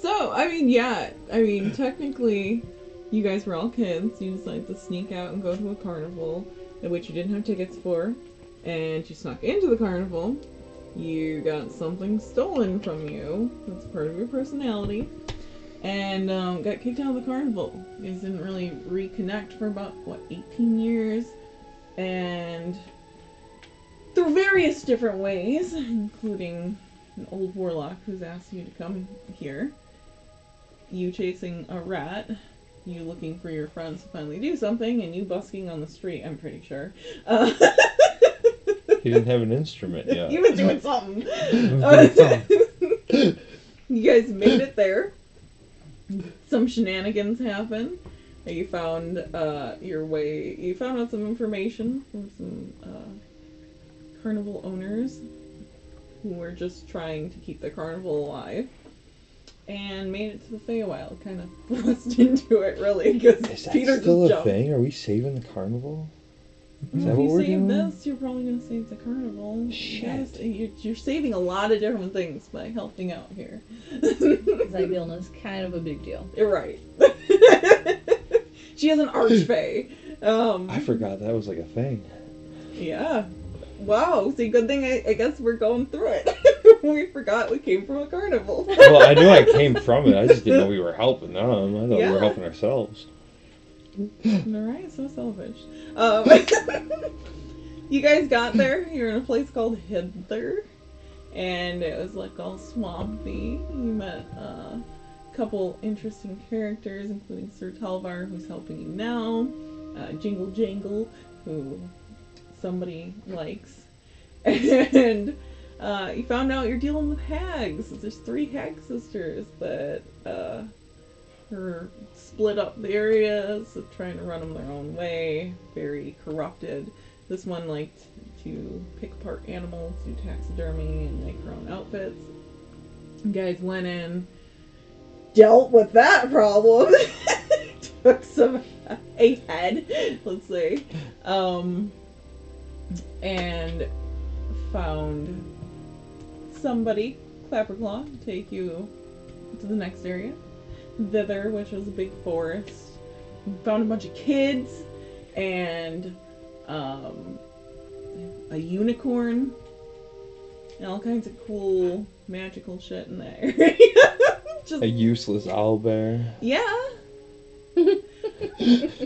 So, technically, you guys were all kids. You decided to sneak out and go to a carnival, which you didn't have tickets for, and you snuck into the carnival. You got something stolen from you. That's part of your personality. And got kicked out of the carnival. You guys didn't really reconnect for about, 18 years? And through various different ways, including an old warlock who's asked you to come here, you chasing a rat, you looking for your friends to finally do something, and you busking on the street, I'm pretty sure. He didn't have an instrument yet. He was doing something. You guys made it there. Some shenanigans happened. You found your way. You found out some information from some carnival owners who were just trying to keep the carnival alive, and made it to the Feywild. Kind of thrust into it, really, because Peter just still jumped. A thing? Are we saving the carnival? Is that if what you we're save doing? this, you're probably going to save the carnival. Shit. You're saving a lot of different things by helping out here. Zybilna's kind of a big deal. You're right. She has an archfey. I forgot that was like a thing. Yeah. Wow. See, good thing I guess we're going through it. We forgot we came from a carnival. Well, I knew I came from it. I just didn't know we were helping them. I thought we were helping ourselves. Alright, so selfish. You guys got there. You're in a place called Hither. And it was like all swampy. You met a couple interesting characters, including Sir Talvar, who's helping you now. Jingle Jangle, who somebody likes. And you found out you're dealing with hags. There's 3 hag sisters that are split up the areas, trying to run them their own way, very corrupted. This one liked to pick apart animals, do taxidermy, and make her own outfits. You guys went in, dealt with that problem, took a head, let's say, and found somebody, Clapperclaw, to take you to the next area. Thither, which was a big forest. Found a bunch of kids and a unicorn and all kinds of cool magical shit in that area. Just, a useless owlbear. Yeah.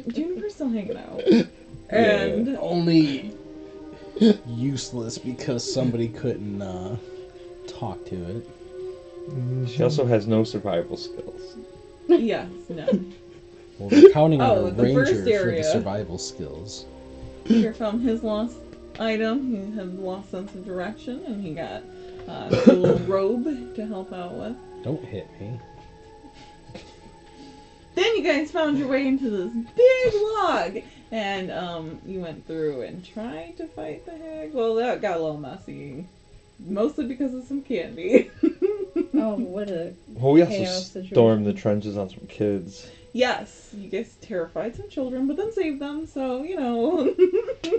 Juniper's still hanging out. And only useless because somebody couldn't talk to it. She also has no survival skills. Yes, no. Well, we're counting on a the ranger first for the area. survival skills. Peter found his lost item. He had lost sense of direction, and he got a little robe to help out with. Don't hit me. Then you guys found your way into this big log, and you went through and tried to fight the hag. Well, that got a little messy, mostly because of some candy. Oh, what a Well, we also chaos situation. stormed the trenches on some kids. Yes, you guys terrified some children, but then saved them, so, you know.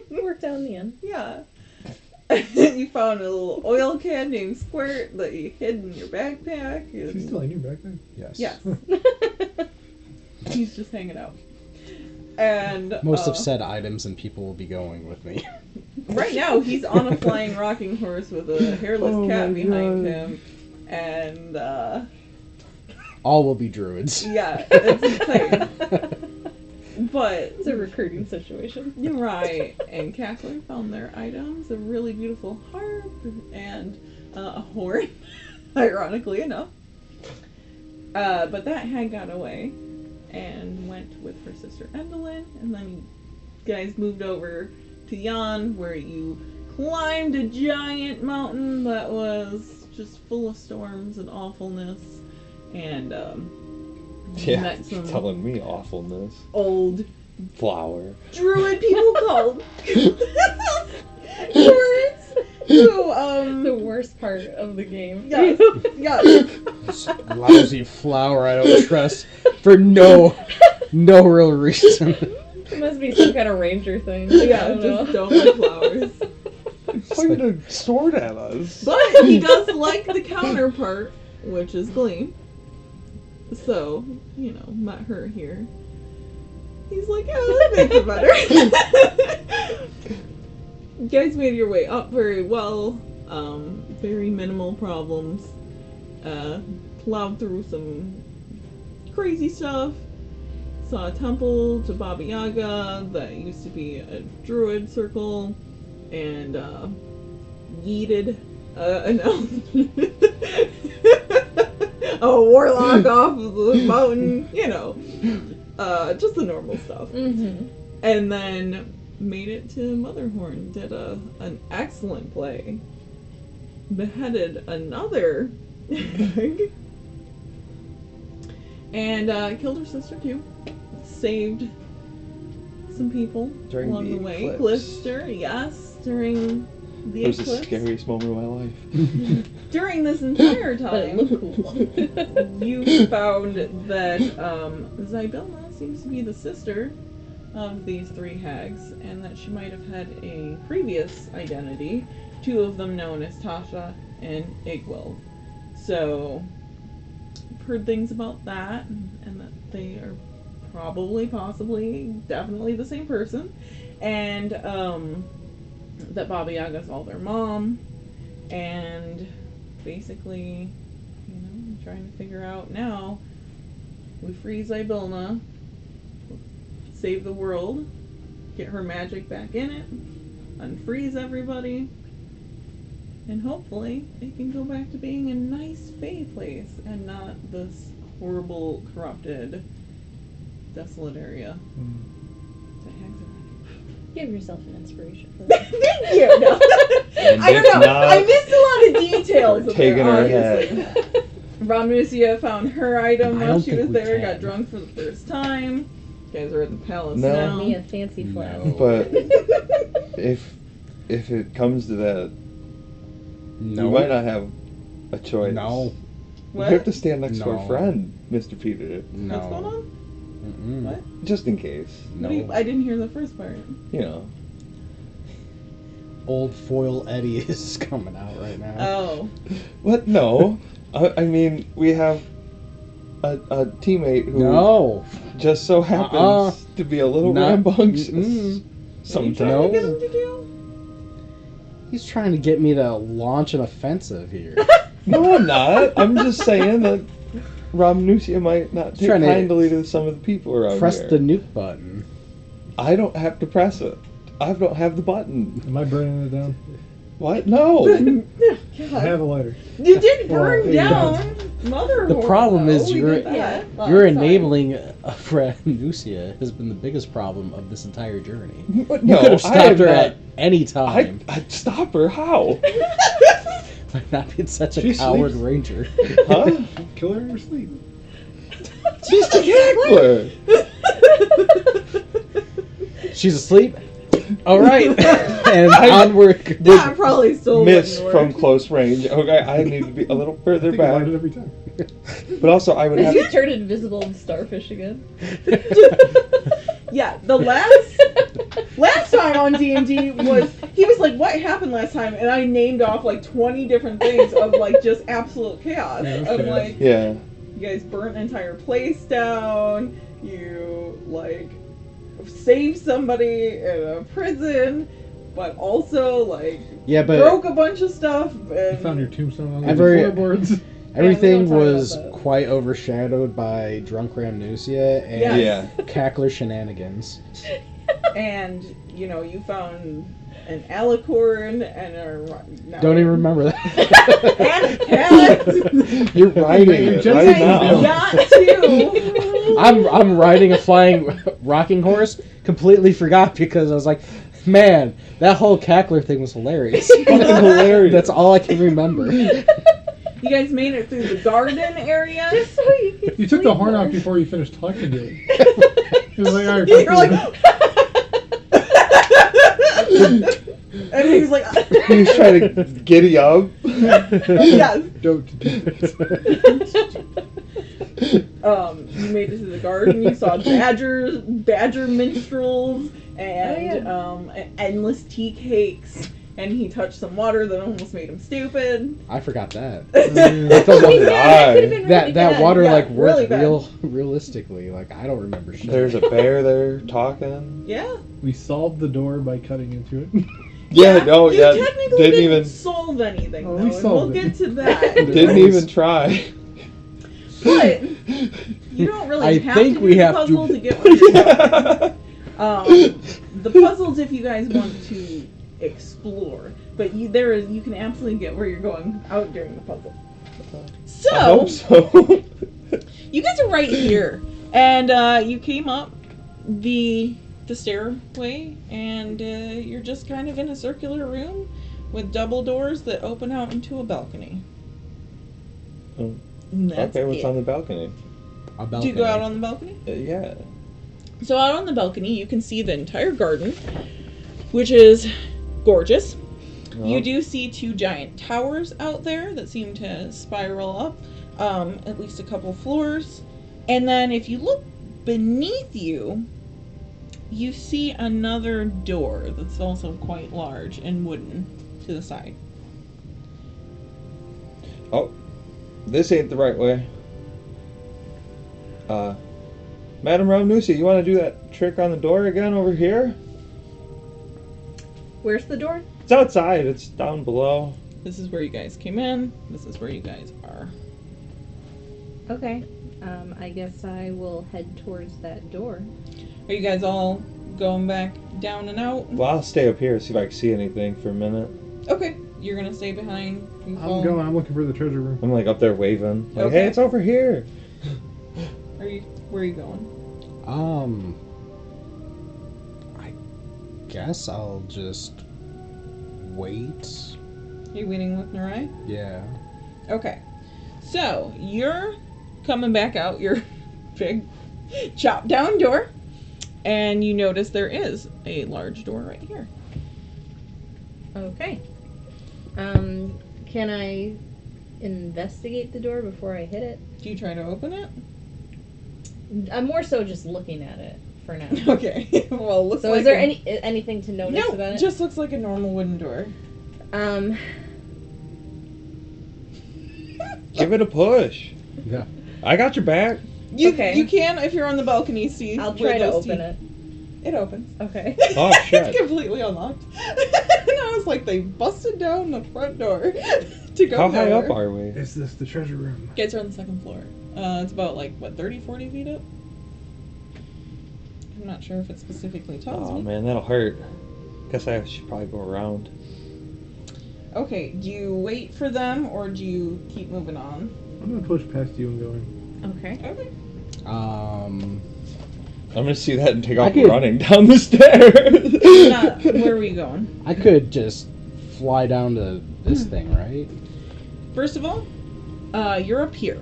Worked out in the end. Yeah. You found a little oil can named Squirt that you hid in your backpack. She's still in your backpack? Yes. Yes. He's just hanging out. And Most of said items and people will be going with me. right now, he's on a flying rocking horse with a hairless cat behind him. And, All will be druids. yeah, it's insane. But It's a recruiting situation. you're right. And Cackler found their items, a really beautiful harp and a horn, ironically enough. But that hag got away and went with her sister Endolin, and then you guys moved over to Jan, where you climbed a giant mountain that was just full of storms and awfulness, and Yeah, met some telling me awfulness. old Flower. druid people called druids who The worst part of the game. yes, yes. This lousy flower I don't trust for no real reason. It must be some kind of ranger thing. Yeah, just don't like flowers. Pointed a sword at us. But he does like the counterpart which is Glee. So, met her here. He's like, yeah, that makes it better. You guys made your way up very well. Very minimal problems. Plowed through some crazy stuff. Saw a temple to Baba Yaga that used to be a druid circle. And yeeted an elf. A warlock off of the mountain. Just the normal stuff. Mm-hmm. And then made it to Motherhorn, did an excellent play, beheaded another hag, and killed her sister too. Saved some people During along the the way. eclipse. Glister, yes, during the It was eclipse. the scariest moment of my life. During this entire But it time, looked cool. you found that Zybilna seems to be the sister of these three hags, and that she might have had a previous identity, two of them known as Tasha and Igwil. So, I've heard things about that, and that they are probably, possibly, definitely the same person, and that Baba Yaga's all their mom, and basically, trying to figure out now, we free Zybilna, save the world, get her magic back in it, unfreeze everybody, and hopefully it can go back to being a nice fae place and not this horrible, corrupted, desolate area. that hags are Give yourself an inspiration for that. Thank you! No. And I don't if know. not, I missed a lot of details. we're of taking there, her obviously. Ramusia found her item I while don't she think was we there, can. got drunk for the first time. You guys are at the palace No. now. Me a fancy flask. No. But if it comes to that, No. we might not have a choice. No. What? We have to stand next to No. our friend, Mr. Peter, No. What's going on? Mm-mm. What? just in case. No. I didn't hear the first part. Old foil Eddie is coming out right now. Oh. What? No. I mean, we have a teammate who No. just so happens Uh-uh. to be a little Not- rambunctious Mm-mm. Are you sometimes. trying No. to get him to do? He's trying to get me to launch an offensive here. No, I'm not. I'm just saying that Ramnusia might not take Trying to kindly to some of the people around Press here. the nuke button. I don't have to press it. I don't have the button. Am I burning it down? What? No. I God. have a lighter. You did burn Well, down Mother The problem is you're You're enabling Ramusia has been the biggest problem of this entire journey. But You no, could have I stopped am her not- at any time I'd stop her. How? by not being such a She coward sleeps. ranger. Huh? Kill her in her sleep. She's the heckler. She's asleep. All right, and onward. That probably still Miss wouldn't from work. close range. Okay, I need to be a little I further think about it back. every time. But also, I would Did have. you turn invisible and starfish again? Yeah, the last time on D&D was, he was like, what happened last time? And I named off like 20 different things of like just absolute chaos. Yeah, Of okay. like, Yeah. you guys burnt an entire place down, you like saved somebody in a prison, but also like Yeah, but broke a bunch of stuff. You And found your tombstone on Every- the floorboards. everything Yeah, we don't was talk about that. quite overshadowed by drunk Ramnusia and Yes. Yeah. cackler shenanigans. And you found an alicorn and a no. Don't even remember that. And a cat. You're writing You're it just right saying now. Got to. I'm riding a flying rocking horse. Completely forgot because I was like, man, that whole cackler thing was hilarious. Fucking hilarious. That's all I can remember. You guys made it through the garden area. Just so you could You took the sleep horn more. off before you finished talking to it. He was like, all right, fuck You're like, you. and he was like, He was trying to giddy up. yes. Don't do this. You made it to the garden. You saw badger minstrels, and endless tea cakes, and he touched some water that almost made him stupid. I forgot that. Yeah. So Yeah, did that could've been really That bad. water Yeah, like really worked bad. realistically. Like I don't remember shit. There's a bear there talking. Yeah. We solved the door by cutting into it. Yeah, no, you yeah. technically Didn't didn't even solve anything, Oh, though, we and we'll solved it. get to that. didn't even try. But you don't really I have think to we do the have to- puzzle to get where you're going. The puzzles, if you guys want to explore, but you can absolutely get where you're going out during the puzzle. I hope So so. you guys are right here, and you came up the stairway, and you're just kind of in a circular room with double doors that open out into a balcony. Oh, And that's okay, what's it. on the balcony? A Do you go out on the balcony? Yeah. So out on the balcony, you can see the entire garden, which is gorgeous. You do see 2 giant towers out there that seem to spiral up, at least a couple floors. And then if you look beneath you, you see another door that's also quite large and wooden to the side. Oh, this ain't the right way. Madam Ramnusi, you want to do that trick on the door again over here? Where's the door? It's outside. It's down below. This is where you guys came in. This is where you guys are. Okay. I guess I will head towards that door. Are you guys all going back down and out? Well, I'll stay up here, see if I can see anything for a minute. Okay, you're gonna stay behind. You I'm follow- going. I'm looking for the treasure room. I'm like up there waving. Like, Okay. hey, it's over here. Where are you going? I guess I'll just wait. Are you waiting with Narai? Yeah. Okay. So, you're coming back out your big chopped down door, and you notice there is a large door right here. Okay. Can I investigate the door before I hit it? Do you try to open it? I'm more so just looking at it for now. Okay. Well, it looks So like is there anything to notice No, about it? just looks like a normal wooden door. Give it a push. Yeah. I got your back. You Okay. can, if you're on the balcony, see. I'll where try to those open teeth- it. It opens. Okay. Oh, shit. It's completely unlocked. And I was like, they busted down the front door to go How high nowhere. up are we? Is this the treasure room? You guys are on the second floor. It's about 30, 40 feet up? I'm not sure if it specifically tells Oh me. man, that'll hurt. Guess I should probably go around. Okay, do you wait for them or do you keep moving on? I'm gonna push past you and going. Okay. Okay. I'm gonna see that and take I off could- running down the stairs. Where were you going? I could just fly down to this thing, right? First of all, you're up here.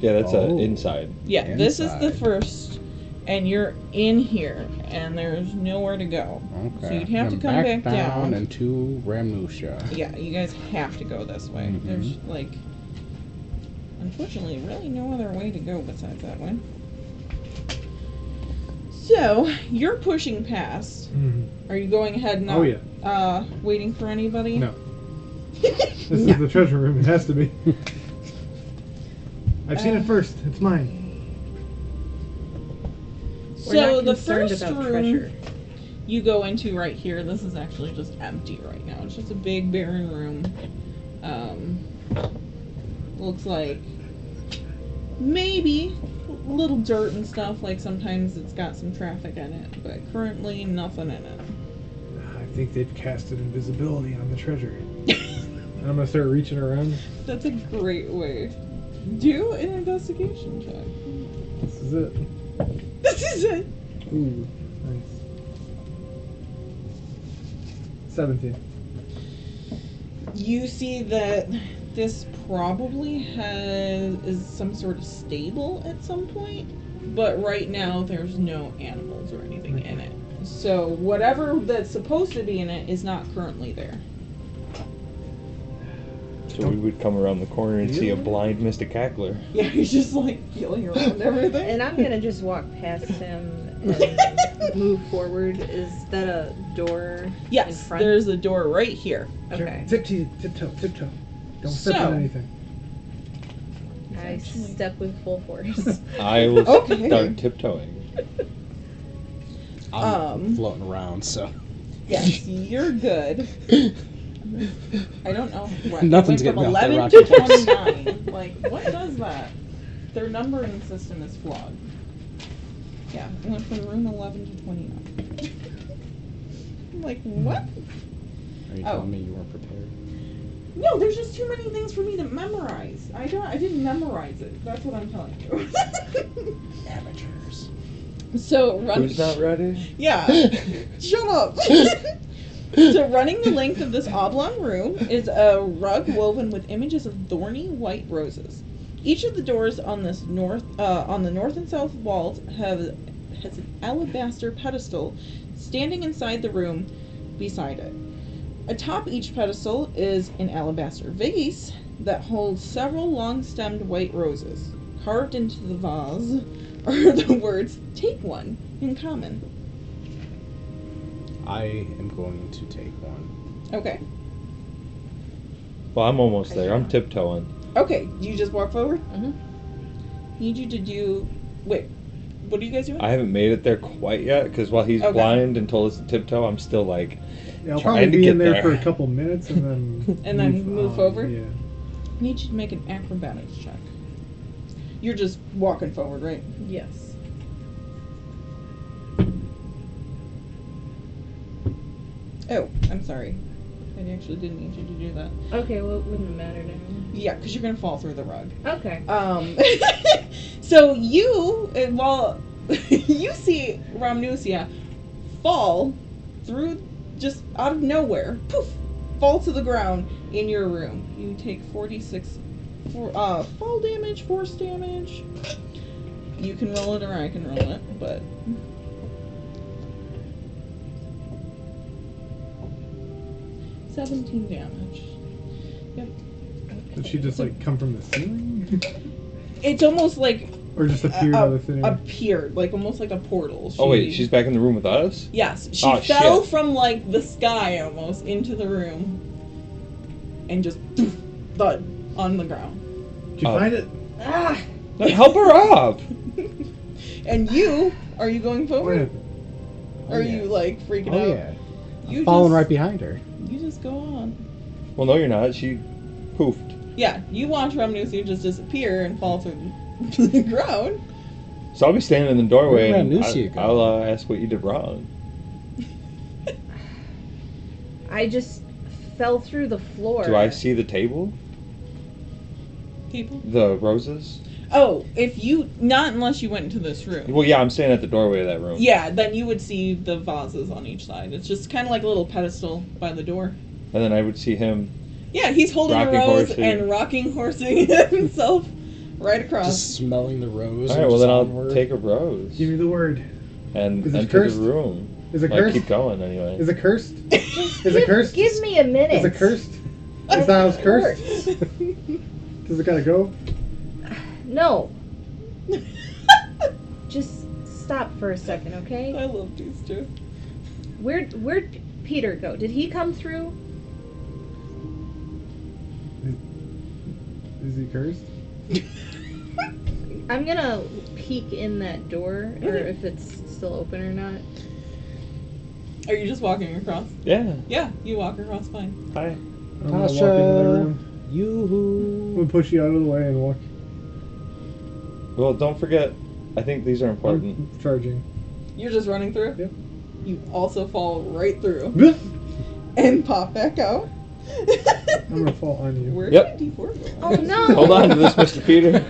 Yeah, that's Oh. inside. Yeah, this is the Inside. first, and you're in here, and there's nowhere to go. Okay. So you'd have to And come back down. into Ramnusha. Yeah, you guys have to go this way. Mhm. There's unfortunately, really no other way to go besides that way. So you're pushing past. Mm-hmm. Are you going ahead and not, Oh yeah. waiting for anybody? No. This is the treasure room. It has to be. I've seen it first. It's mine. We're So not the concerned first about room treasure. you go into right here, this is actually just empty right now. It's just a big barren room. Looks like maybe a little dirt and stuff, like sometimes it's got some traffic in it, but currently nothing in it. I think they've casted invisibility on the treasure. And I'm gonna start reaching around. That's a great way. Do an investigation check. This is it. This is it. Ooh, nice. 17. You see that this probably is some sort of stable at some point, but right now there's no animals or anything in it. So whatever that's supposed to be in it is not currently there. So we would come around the corner and see a blind Mr. Cackler. Yeah, he's just like feeling around everything. And I'm gonna just walk past him and move forward. Is that a door in Yes, front? there's a door right here. Okay. Tiptoe. Don't step So- on anything. I step with full force. I will Okay. start tiptoeing. I'm floating around, so Yes, you're good. I don't know what. Nothing's It went from getting 11 off to that rocket 29. Like, what does that? Their numbering system is flawed. Yeah, it went from room 11 to 29. I'm like, what? are you Oh. telling me you weren't prepared? No, there's just too many things for me to memorize. I didn't memorize it. That's what I'm telling you. Amateurs. So run. Who's not ready? Yeah. Shut up. So running the length of this oblong room is a rug woven with images of thorny white roses. Each of the doors on this on the north and south walls has an alabaster pedestal standing inside the room beside it. Atop each pedestal is an alabaster vase that holds several long-stemmed white roses. Carved into the vase are the words "Take one" in common. I am going to take one. Okay. Well, I'm almost there. I'm tiptoeing. Okay, you just walk forward? Mhm. Need you to do... Wait, what are you guys doing? I haven't made it there quite yet because while he's Okay. blind and told us to tiptoe, I'm still like Yeah, I'll trying probably to be get in there there. for a couple minutes and then And then move forward? Yeah. Need you to make an acrobatics check. You're just walking forward, right? Yes. Oh, I'm sorry. I actually didn't need you to do that. Okay, well, it wouldn't matter now. Yeah, because you're going to fall through the rug. Okay. So you, while you see Ramnusia fall through just out of nowhere, poof, fall to the ground in your room. You take 46 fall damage, force damage. You can roll it or I can roll it, but... $17 damage. Yep. Did she just like come from the ceiling? It's almost like Or just appeared out of thin air? appeared, like almost like a portal. Oh wait, she's back in the room with us? Yes, she Oh, fell shit. from like the sky almost into the room, and just thud on the ground. Did you Oh. find it? Ah! Help her up! And you, are you going forward? What? Or are you like freaking Oh out? yeah. You I'm following just, right behind her. You just go on. Well, no, you're not. She poofed. Yeah, you watch Ramnusi just disappear and fall through the ground. So I'll be standing in the doorway Where'd and Ranusia go? I'll ask what you did wrong. I just fell through the floor. Do I see the table? People. The roses? Oh, if you not unless you went into this room. Well, yeah, I'm standing at the doorway of that room. Yeah, then you would see the vases on each side. It's just kind of like a little pedestal by the door. And then I would see him. Yeah, he's holding Rocking a rose horsing. and rocking horsing himself right across. Just smelling the rose. All and right, well just then I'll onward. take a rose Give me the word. and Is it enter cursed? the room. Is it Like, cursed? keep going anyway. Is it cursed? Just Is it cursed? Give me a minute. Is it cursed? It Is the house cursed? hurts. Does it gotta go? No. Just stop for a second, okay? I love these two. Where'd Peter go? Did he come through? Is he cursed? I'm gonna peek in that door, or Okay. if it's still open or not. Are you just walking across? Yeah. Yeah, you walk across fine. Hi. I'm gonna walk into the room. I'm Yoo-hoo. gonna push you out of the way and walk. Well, don't forget. I think these are important. I'm charging. You're just running through? Yep. You also fall right through I'm and pop back out. gonna fall on you. Where Yep. did D4 go? Oh no! Hold on to this, Mr. Peter.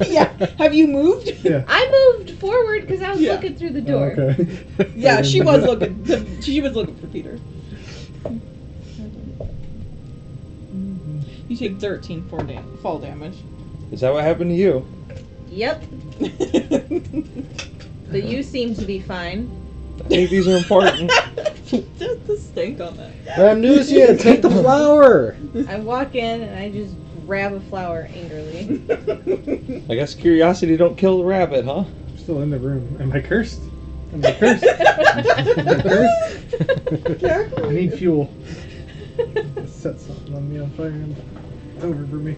Yeah. Have you moved? Yeah. I moved forward because I was Yeah. looking through the Oh, door. okay. Yeah, she was looking. She was looking for Peter. You take 13 fall damage. Is that what happened to you? Yep. But you seem to be fine. think these are important. Just the stink on that. Amnesia, take the flower. I walk in and I just grab a flower angrily. I guess curiosity don't kill the rabbit, huh? I'm still in the room. Am I cursed? Am I cursed? Am I cursed? I need fuel. Set something on me on fire and it's over for me.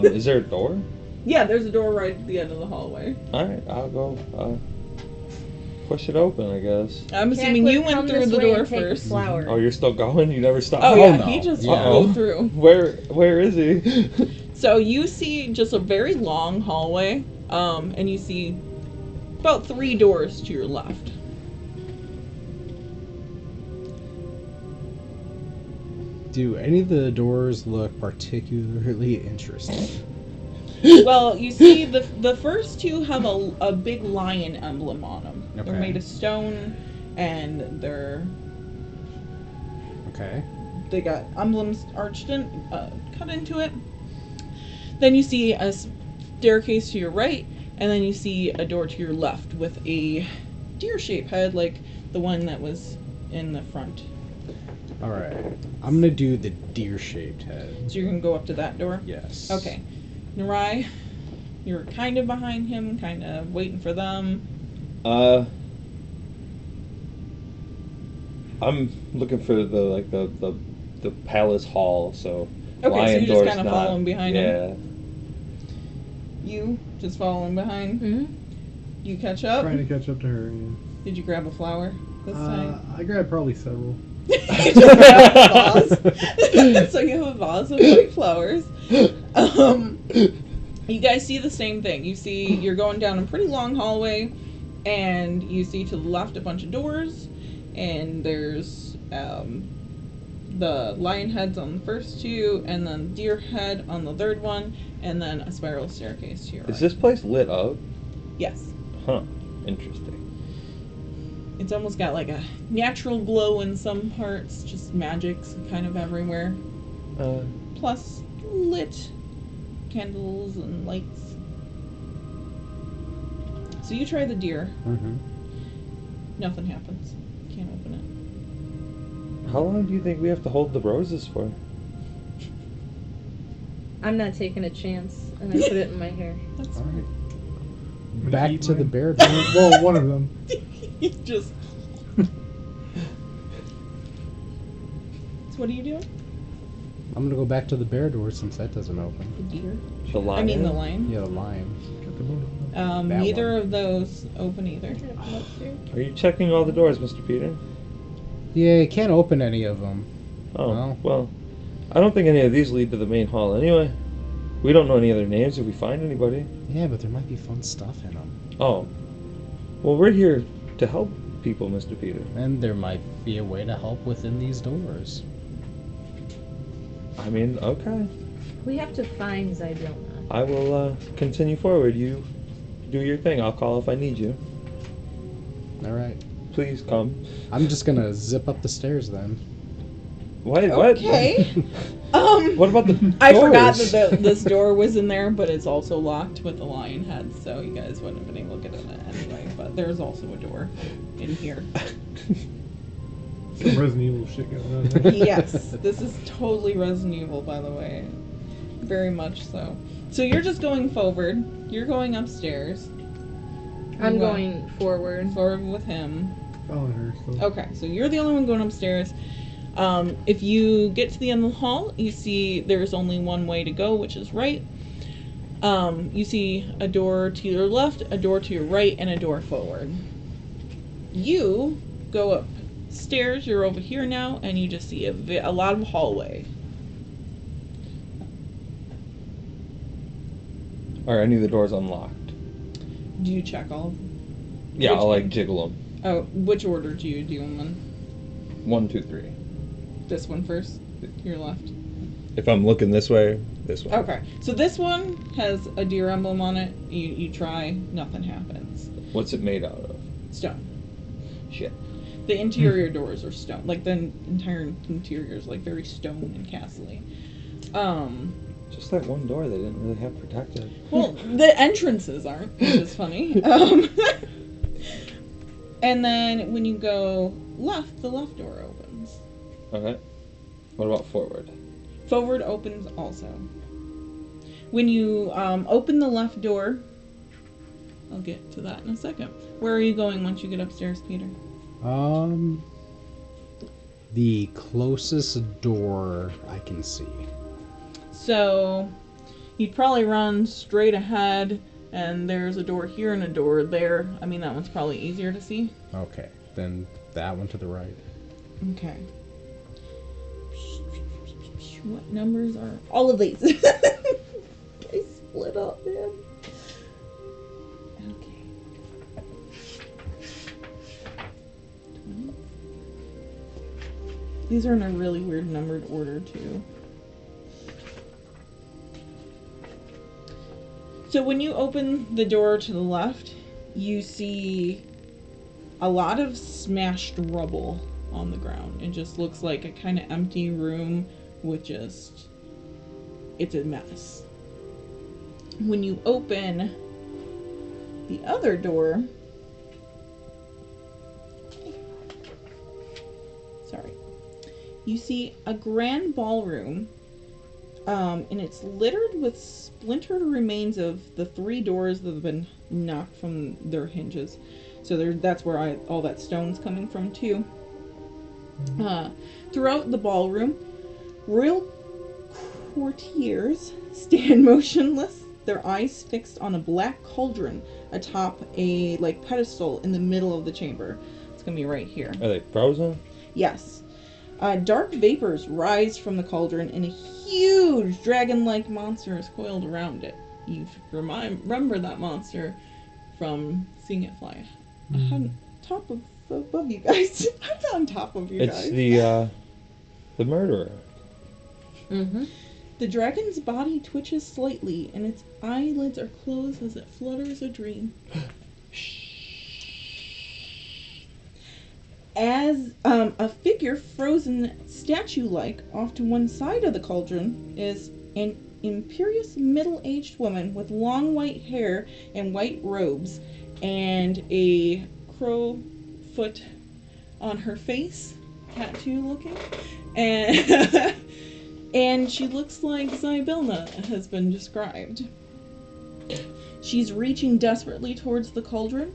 Is there a door? Yeah, there's a door right at the end of the hallway. Alright, I'll go push it open, I guess. I'm assuming you went through the door first. Flower. Oh, you're still going? You never stop? Oh yeah, no. he just Yeah. go through. Where is he? So you see just a very long hallway, and you see about 3 doors to your left. Do any of the doors look particularly interesting? Well, you see the first 2 have a big lion emblem on them. They're Okay. made of stone, and Okay. they got emblems arched in, cut into it. Then you see a staircase to your right, and then you see a door to your left with a deer-shaped head, like the one that was in the front. All right. I'm gonna do the deer-shaped head. So you're gonna go up to that door. Yes. Okay. Narai, you're kind of behind him, kind of waiting for them. I'm looking for the palace hall, so Okay, so lion you're just door's kind of not- following behind him. Yeah. You just following behind. Mm-hmm. You catch up. Trying to catch up to her. Yeah. Did you grab a flower this time? I grabbed probably several. You just grabbed a vase. So you have a vase of white flowers. You guys see the same thing. You're going down a pretty long hallway, and you see to the left a bunch of doors, and there's the lion heads on the first 2, and then deer head on the third one, and then a spiral staircase to your right. Is this place lit up? Yes. Huh. Interesting. It's almost got like a natural glow in some parts, just magic's kind of everywhere. Plus lit candles and lights. So you try the deer. Mm-hmm. Nothing happens. Can't open it. How long do you think we have to hold the roses for? I'm not taking a chance, and I put it in my hair. That's All right. right. Back Eat to the mine. bear door. Well, one of them. You just. So what are you doing? I'm gonna go back to the bear door since that doesn't open. The deer. The lion? I mean the lion. Yeah, the lion. Got the boat on. That Neither one. of those open either. Are you checking all the doors, Mr. Peter? Yeah, you can't open any of them. Oh, well, I don't think any of these lead to the main hall anyway. We don't know any other names if we find anybody. Yeah, but there might be fun stuff in them. Oh. Well, we're here to help people, Mr. Peter. And there might be a way to help within these doors. I mean, okay. We have to find Zybilna. I will continue forward. You do your thing. I'll call if I need you. All right. Please come. I'm just gonna zip up the stairs then. What? Okay. What about the I forgot doors? that this door was in there, but it's also locked with the lion head, so you guys wouldn't have been able to get in it anyway. But there's also a door in here. Some Resident Evil shit going on there. Yes, this is totally Resident Evil, by the way. Very much so. So you're just going forward. You're going upstairs. I'm You, going forward. forward with him. Following her. So. Okay, so you're the only one going upstairs. If you get to the end of the hall, you see there's only one way to go, which is right. You see a door to your left, a door to your right, and a door forward. You go upstairs, you're over here now, and you just see a lot of hallway. Are any of the doors unlocked? Do you check all of them? Yeah, Which I'll one? jiggle them. Oh, which order do you do them in? 1, 2, 3. This one first? Your left? If I'm looking this way, this way. Okay, so this one has a deer emblem on it. You try, nothing happens. What's it made out of? Stone. Shit. The interior doors are stone. Like, the entire interior is, like, very stone and castle-y. Just that one door they didn't really have protected. Well, the entrances aren't, which is funny. And then when you go left, the left door opens. Okay. What about forward? Forward opens also. When you open the left door, I'll get to that in a second. Where are you going once you get upstairs, Peter? The closest door I can see. So you'd probably run straight ahead, and there's a door here and a door there. I mean, that one's probably easier to see. Okay, then that one to the right. Okay. What numbers are all of these? I split up, man. Okay. 20. These are in a really weird numbered order too. So when you open the door to the left, you see a lot of smashed rubble on the ground. It just looks like a kind of empty room with just, it's a mess. When you open the other door, sorry, you see a grand ballroom, and it's littered with splintered remains of the 3 doors that have been knocked from their hinges. So that's where all that stone's coming from too. Throughout the ballroom, royal courtiers stand motionless, their eyes fixed on a black cauldron atop a pedestal in the middle of the chamber. It's gonna be right here. Are they frozen? Yes. Dark vapors rise from the cauldron, and a huge dragon-like monster is coiled around it. You remember that monster from seeing it fly above you guys. I'm on top of you guys. It's the murderer. Mm-hmm. The dragon's body twitches slightly, and its eyelids are closed as it flutters a dream. As a figure frozen statue-like off to one side of the cauldron is an imperious middle-aged woman with long white hair and white robes and a crow foot on her face, tattoo looking, and and she looks like Zybilna has been described. She's reaching desperately towards the cauldron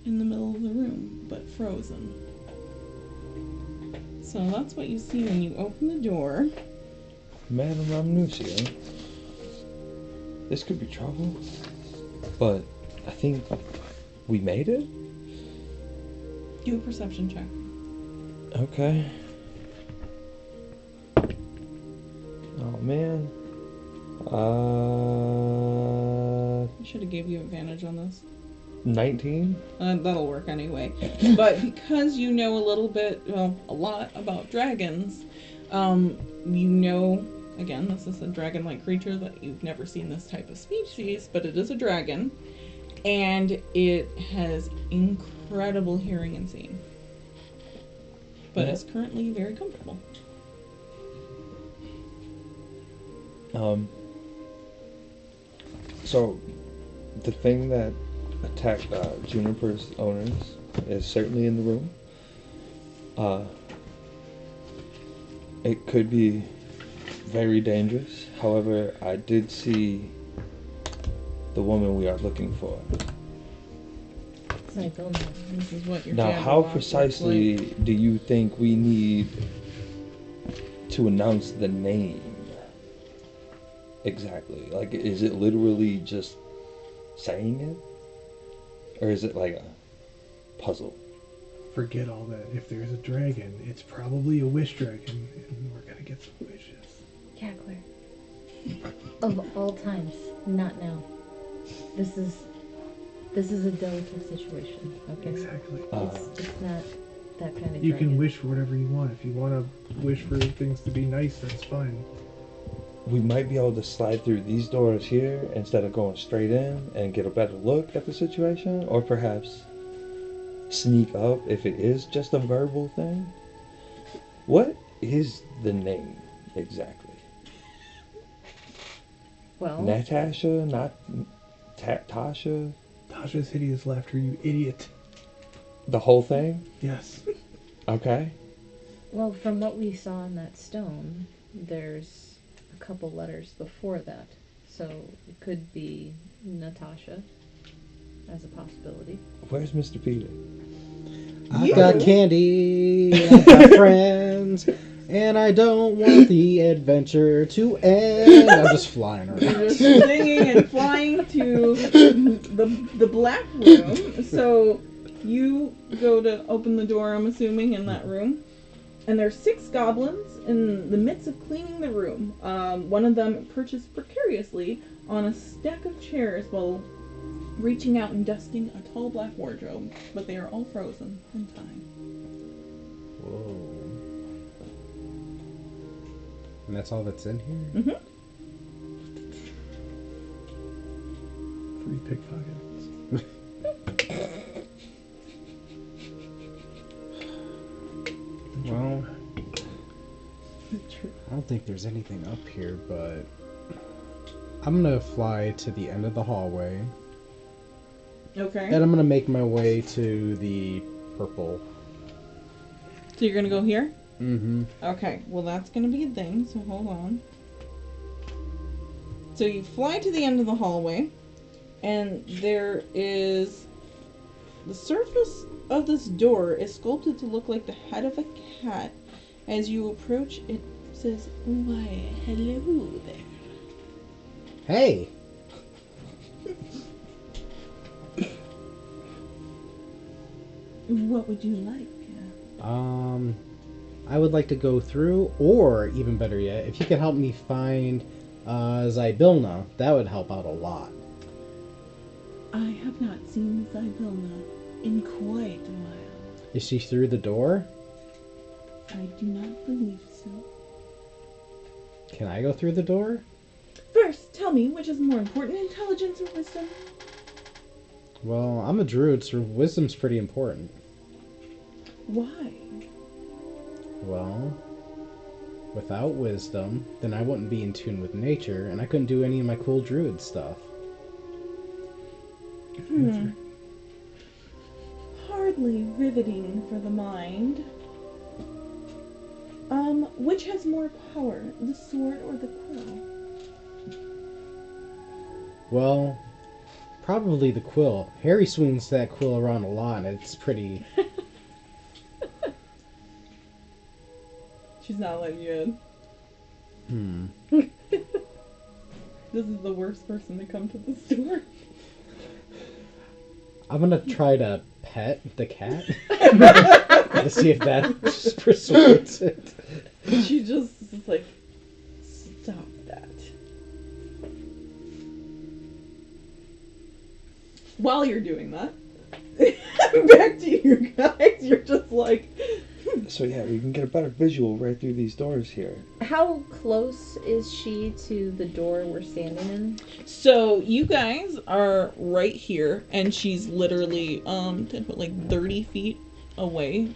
in the middle of the room, but frozen. So that's what you see when you open the door. Madam Ramnusia. This could be trouble, but I think we made it? Do a perception check. Okay. Oh man. I should have gave you advantage on this. 19? That'll work anyway. But because you know a little bit, well, a lot about dragons, you know, again, this is a dragon-like creature that you've never seen this type of species, but it is a dragon, and it has incredible hearing and seeing. But Yeah. it's currently very comfortable. So, the thing that attacked Juniper's owners is certainly in the room. It could be very dangerous. However, I did see the woman we are looking for. This is what your Now, jabberwock how looks precisely like. do you think we need to announce the name? Exactly. Like, is it literally just saying it? Or is it like a puzzle? Forget all that. If there's a dragon, it's probably a wish dragon, and we're gonna get some wishes. Cackler. Of all times, not now. This is a delicate situation. Okay. Exactly. It's not that kind of. You can dragon. wish for whatever you want. If you want to wish for things to be nice, that's fine. We might be able to slide through these doors here instead of going straight in and get a better look at the situation, or perhaps sneak up if it is just a verbal thing. What is the name exactly? Well, Natasha, not Tasha. Tasha's hideous laughter, you idiot. The whole thing? Yes. Okay. Well, from what we saw in that stone, there's a couple letters before that. So it could be Natasha as a possibility. Where's Mr. Peter? I've got candy, I've got friends, and I don't want the adventure to end. I'm just flying You're around. just singing and flying to the black room. So you go to open the door, I'm assuming, in that room. And there's 6 goblins in the midst of cleaning the room. One of them perches precariously on a stack of chairs while reaching out and dusting a tall black wardrobe. But they are all frozen in time. Whoa. And that's all that's in here? Mm-hmm. 3 pickpockets. Well, I don't think there's anything up here, but I'm gonna fly to the end of the hallway, Okay. and I'm gonna make my way to the purple. So you're gonna go here? Mm-hmm. Okay, well that's gonna be a thing, so hold on. So you fly to the end of the hallway, and there is... The surface of this door is sculpted to look like the head of a cat. As you approach, it says, "Why, hello there." Hey! What would you like? I would like to go through, or even better yet, if you could help me find Zybilna, that would help out a lot. I have not seen Zybilna in quite a while. Is she through the door? I do not believe so. Can I go through the door? First, tell me which is more important, intelligence or wisdom? Well, I'm a druid, so wisdom's pretty important. Why? Well, without wisdom, then I wouldn't be in tune with nature, and I couldn't do any of my cool druid stuff. Hardly riveting for the mind. Which has more power, the sword or the quill? Well, probably the quill. Harry swings that quill around a lot, and it's pretty... She's not letting you in. This is the worst person to come to the store. I'm gonna try to pet the cat to see if that persuades it. She just is like, stop that. While you're doing that, back to you guys, you're just like... So yeah, we can get a better visual right through these doors here. How close is she to the door we're standing in? So you guys are right here, and she's literally 10 foot, like 30 feet away.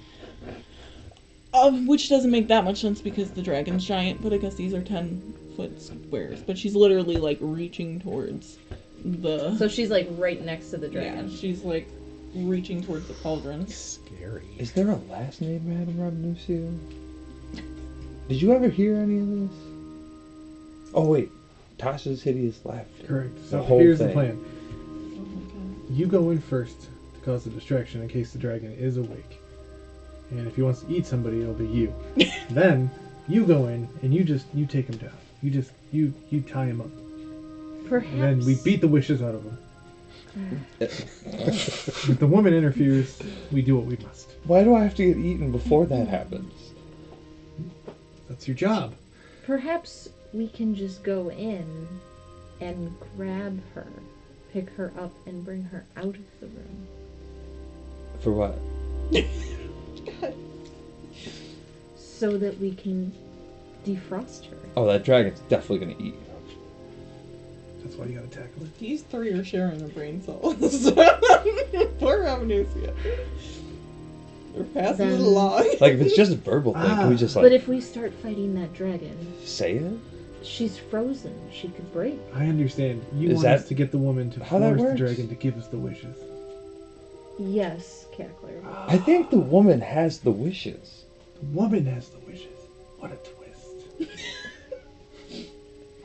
Which doesn't make that much sense because the dragon's giant, but I guess these are 10-foot squares. But she's literally like reaching towards the... So she's like right next to the dragon. Yeah, she's like reaching towards the cauldron. Scary. Is there a last name, Madame Ramnucio? Did you ever hear any of this? Oh wait, Tasha's hideous laughter. Correct. The So whole here's thing. the plan. Oh my god. You go in first to cause a distraction in case the dragon is awake. And if he wants to eat somebody, it'll be you. Then you go in and you take him down. You tie him up. Perhaps. And then we beat the wishes out of him. If the woman interferes, we do what we must. Why do I have to get eaten before that happens? That's your job. Perhaps we can just go in and grab her, pick her up, and bring her out of the room. For what? So that we can defrost her. Oh, that dragon's definitely gonna eat you. That's why you gotta tackle it. These 3 are sharing a brain cell. Poor Ramnusia. They're passing it Then- along. Like if it's just a verbal thing, can we just But like if we start fighting that dragon, say it? she's frozen. She could break. I understand. You Is want that us to get the woman to how that force the works? dragon to give us the wishes. Yes, Cackler. I think the woman has the wishes. The woman has the wishes. What a twist.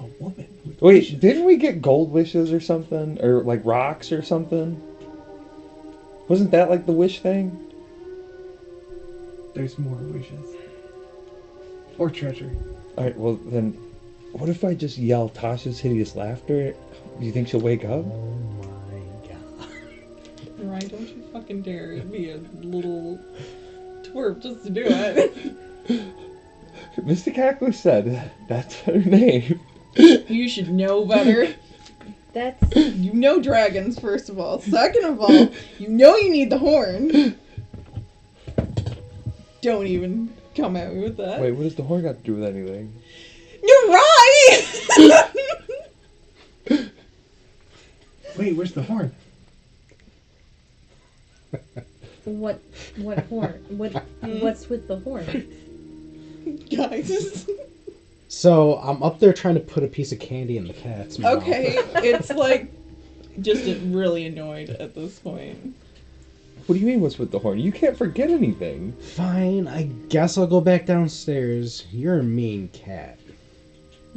A woman with Wait, wishes. didn't we get gold wishes or something? Or like rocks or something? Wasn't that like the wish thing? There's more wishes. Or treasure. Alright, well then, what if I just yell Tasha's hideous laughter? Do you think she'll wake up? Oh my god. Ryan, don't you fucking dare be a little twerp just to do it. Mr. Cackler said that's her name. You should know better. That's You know dragons, first of all. Second of all, you know you need the horn. Don't even come at me with that. Wait, what does the horn got to do with anything? You're right! Wait, where's the horn? what horn? What's with the horn? Guys. So I'm up there trying to put a piece of candy in the cat's mouth. Okay, it's like just really annoyed at this point. What do you mean what's with the horn? You can't forget anything. Fine, I guess I'll go back downstairs. You're a mean cat.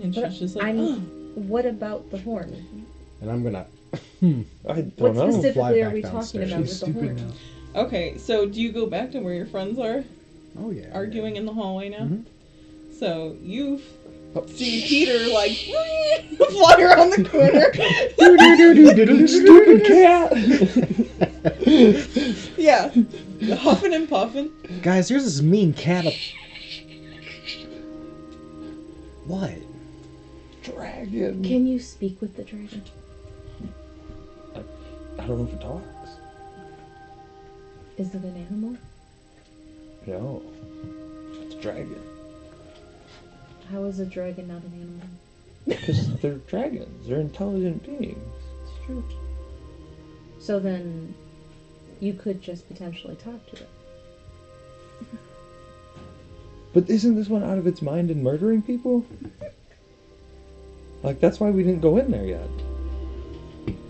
And she's just like, What about the horn? And I'm gonna... I don't What know. specifically Fly are we back talking downstairs. about She's with the stupid horn? now. Okay, so do you go back to where your friends are? Oh yeah. Arguing in the hallway now? Mhm. So you see Peter like fly around the corner. Stupid cat! Yeah, huffing and puffing. Guys, there's this mean cat up... What? Dragon. Can you speak with the dragon? I don't know if it talks. Is it an animal? No. It's a dragon. How is a dragon not an animal? Because they're dragons. They're intelligent beings. It's true. So then, you could just potentially talk to it. But isn't this one out of its mind and murdering people? Like, that's why we didn't go in there yet.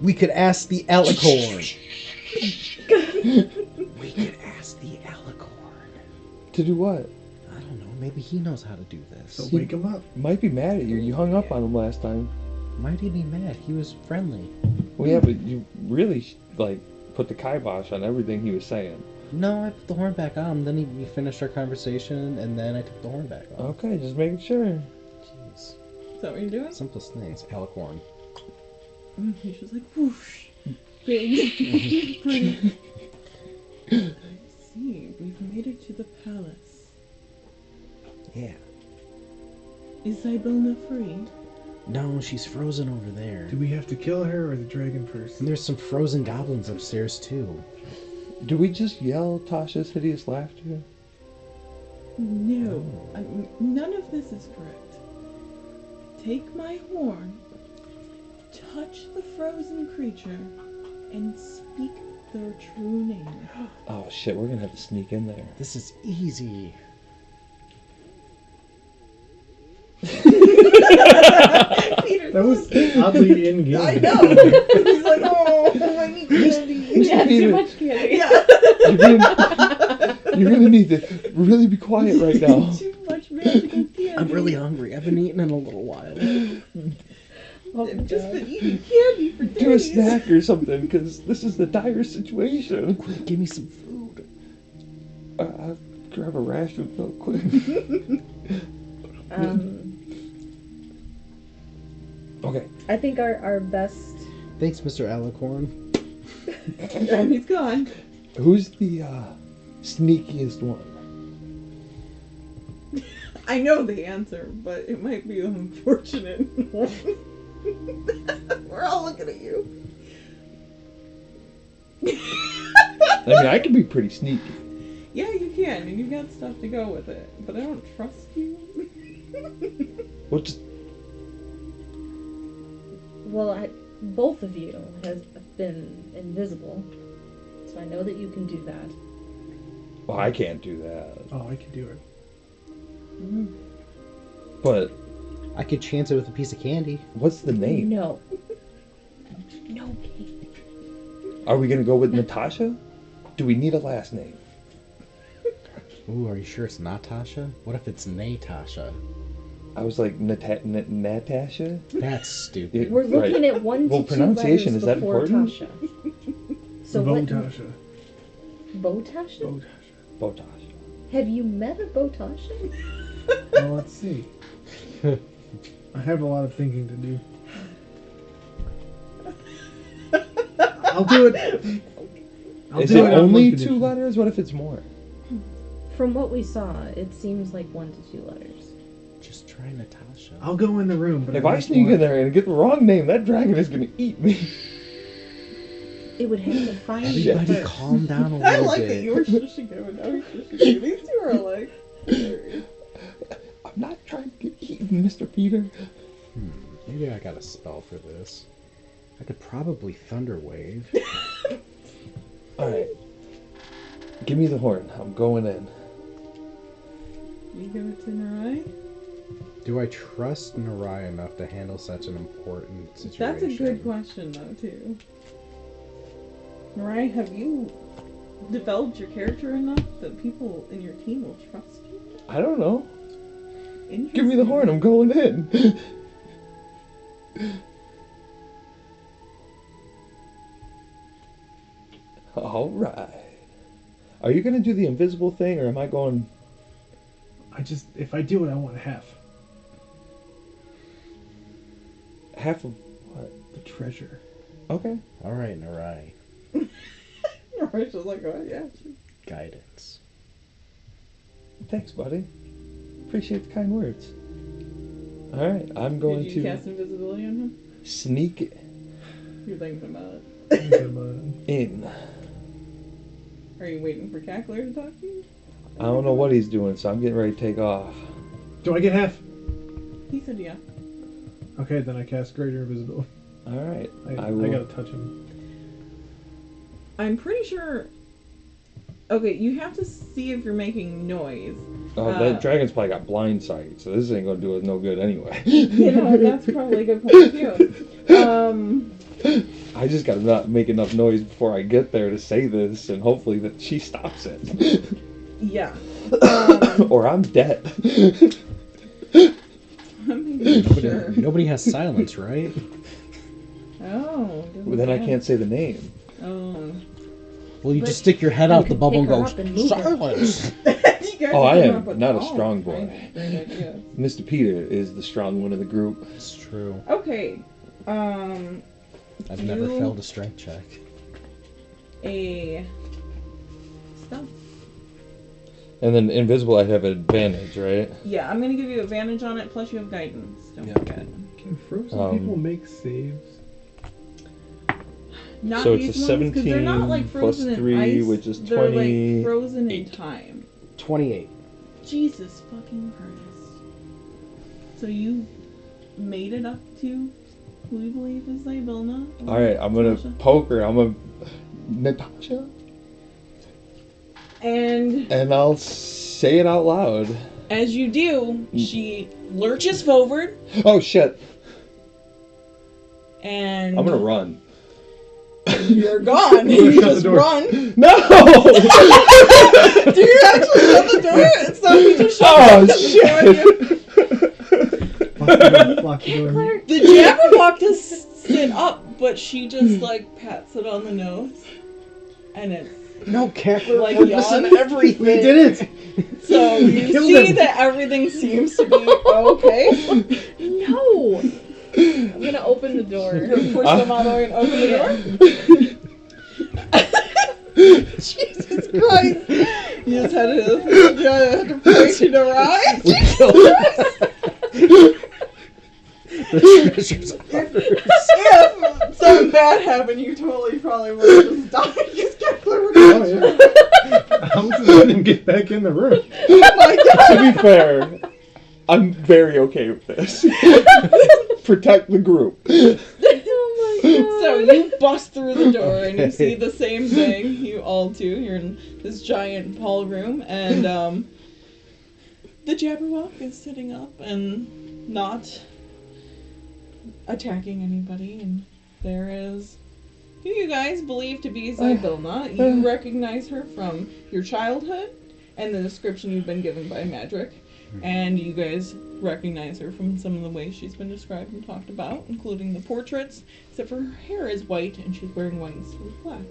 We could ask the alicorn. We could ask the alicorn. To do what? I don't know. Maybe he knows how to do So this. wake him up. Might be mad at you. You hung up on him last time. Might he be mad? He was friendly. Well, yeah, but you really, like, put the kibosh on everything he was saying. No, I put the horn back on. Then we finished our conversation, and then I took the horn back off. Okay, just making sure. Jeez. Is that what you're doing? Simplest things. Alicorn. He's just like whoosh, big, pretty. I see. We've made it to the palace. Yeah. Is Ibelna free? No, she's frozen over there. Do we have to kill her or the dragon first? And there's some frozen goblins upstairs, too. Do we just yell Tasha's hideous laughter? No, none of this is correct. Take my horn, touch the frozen creature, and speak their true name. Oh shit, we're gonna have to sneak in there. This is easy. That was oddly in game. I know. He's like, oh, I need candy. Yeah, too much candy. Yeah. You're gonna need to really be quiet right now. Too much magical candy. I'm really hungry. I've been eating in a little while. Oh, I've just God. been eating candy for days. Do a snack or something, because this is the dire situation. Quick, give me some food. I'll grab a ration real quick. Okay. I think our best... Thanks, Mr. Alicorn. And he's gone. Who's the sneakiest one? I know the answer, but it might be an unfortunate one. We're all looking at you. I mean, I can be pretty sneaky. Yeah, you can, and you've got stuff to go with it. But I don't trust you. Well, just Well, both of you have been invisible, so I know that you can do that. well, I can't do that. Oh, I can do it. But I could chance it with a piece of candy. what's the name? No. No, Kate. Are we gonna go with Natasha? Do we need a last name? Ooh, are you sure it's Natasha? What if it's Natasha? I was like, Natasha? That's stupid. We're looking at 1 Well, to 2 pronunciation, letters is that before important? Tasha. So what? Botasha. Botasha? Botasha. Botasha. Have you met a Botasha? Well, let's see. I have a lot of thinking to do. I'll do it. Is it on only one 2 condition. letters? What if it's more? From what we saw, it seems like 1 to 2 letters. Just try Natasha. I'll go in the room, but If I sneak in there and get the wrong name, that dragon is going to eat me. It would have to find you Everybody first. calm down a I little like bit. that you were shushing him and now he's shushing you. These two are like hilarious. I'm not trying to get eaten, Mr. Peter. Maybe I got a spell for this. I could probably Thunder Wave. Alright. Give me the horn. I'm going in. You give it to Narai? Do I trust Narai enough to handle such an important situation? That's a good question though too. Narai, have you developed your character enough that people in your team will trust you? I don't know. Interesting. Give me the horn. I'm going in. Alright. Are you going to do the invisible thing, or am I going... If I do it, I want half. half of what? The treasure. Okay. Alright, Narai. Narai's just like, oh yeah. Sure. Guidance. Thanks, buddy. Appreciate the kind words. Alright, I'm going Did you to cast invisibility on him? sneak You're thinking about it. in. Are you waiting for Cackler to talk to you? I don't know what he's doing, so I'm getting ready to take off. Do I get half? He said yeah. Okay, then I cast Greater Invisibility. Alright. I will... gotta touch him. I'm pretty sure. Okay, you have to see if you're making noise. Oh, that dragon's probably got blind sight, so this ain't gonna do us no good anyway. You know, that's probably a good point too. I just gotta not make enough noise before I get there to say this, and hopefully that she stops it. Yeah. Or I'm dead. I'm making sure. Nobody has silence, right? Oh. Well, then I can't say the name. Oh. Well, you But just stick your head out the could bubble and pick her go, up and move her. silence! You guys Oh, I came am up with not a all strong kinds boy. of great ideas. Mr. Peter is the strong one of the group. It's true. Okay. I've never You- failed a strength check. A stealth. And then invisible, I have advantage, right? Yeah, I'm gonna give you advantage on it. Plus, you have guidance. Don't Yeah. forget. Can frozen people make saves? Not So it's these a ones, 'cause they're not 17 like plus frozen in 3, ice. which is They're 28. like frozen in time. 28. Jesus fucking Christ. So you made it up to who you believe is Vilna? Alright, I'm gonna Natasha? poke her. I'm gonna... Natasha? And I'll say it out loud. as you do, she lurches forward Oh, shit. and I'm gonna run. you're gone. gonna You shut the just door. run. No! Do you actually shut the door? So you just shut Oh, the shit! Lock the door. Claire, The Jabberwock does sit up, but she just like pats it on the nose. And it's No, Cackler, Like we're missing yawn? everything! We did it! so you killed see him. that everything seems to be okay. no! I'm gonna open the door. Push them out of the way and open the door. Jesus Christ! You just had to pray to the right. We killed the treasures of others. If something bad happened, you totally probably would have just died because Kepler would have. Oh, yeah. I'm just letting him get back in the room. Oh my God! To be fair, I'm very okay with this. Protect the group. Oh my god. So you bust through the door and you see the same thing. You all do. You're in this giant hall room, and the Jabberwock is sitting up and not attacking anybody. And there is who you guys believe to be Zybilna. You recognize her from your childhood and the description you've been given by Madrick. And you guys recognize her from some of the ways she's been described and talked about, including the portraits, except for her hair is white and she's wearing wings with black.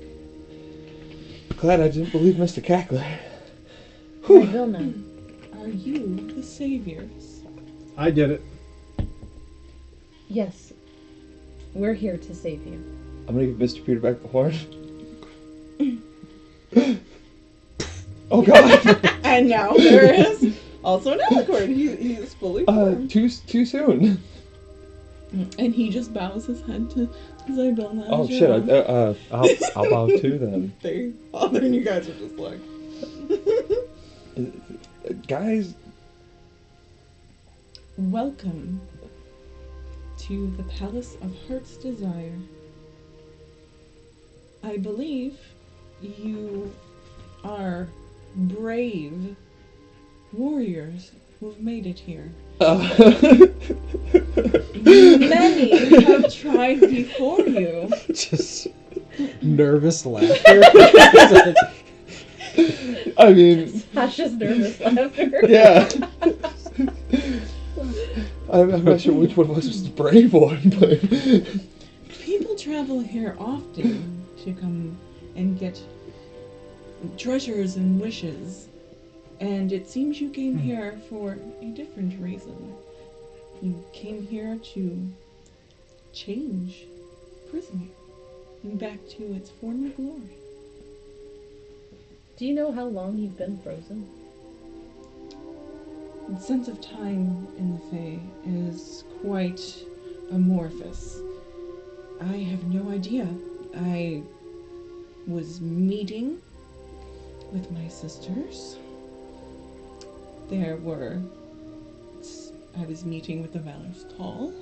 Glad I didn't believe Mr. Cackler. Vilna. Are you the saviors? I did it. Yes. We're here to save you. I'm gonna give Mr. Peter back the horn. Oh god! And now there is also an alicord. He is fully formed. Too soon. And he just bows his head to Zybilna. Oh shit! I'll bow too then. Then you guys are just like, Guys, welcome to the Palace of Heart's Desire. I believe you are brave warriors who've made it here. Many have tried before you. Just nervous laughter. I mean, Sasha's nervous laughter. yeah. I'm not sure which one was the brave one, but People travel here often to come and get treasures and wishes. And it seems you came here for a different reason. You came here to change Prismere back to its former glory. Do you know how long you've been frozen? The sense of time in the Fae is quite amorphous. I have no idea. I was meeting with my sisters. I was meeting with the Valor's Call.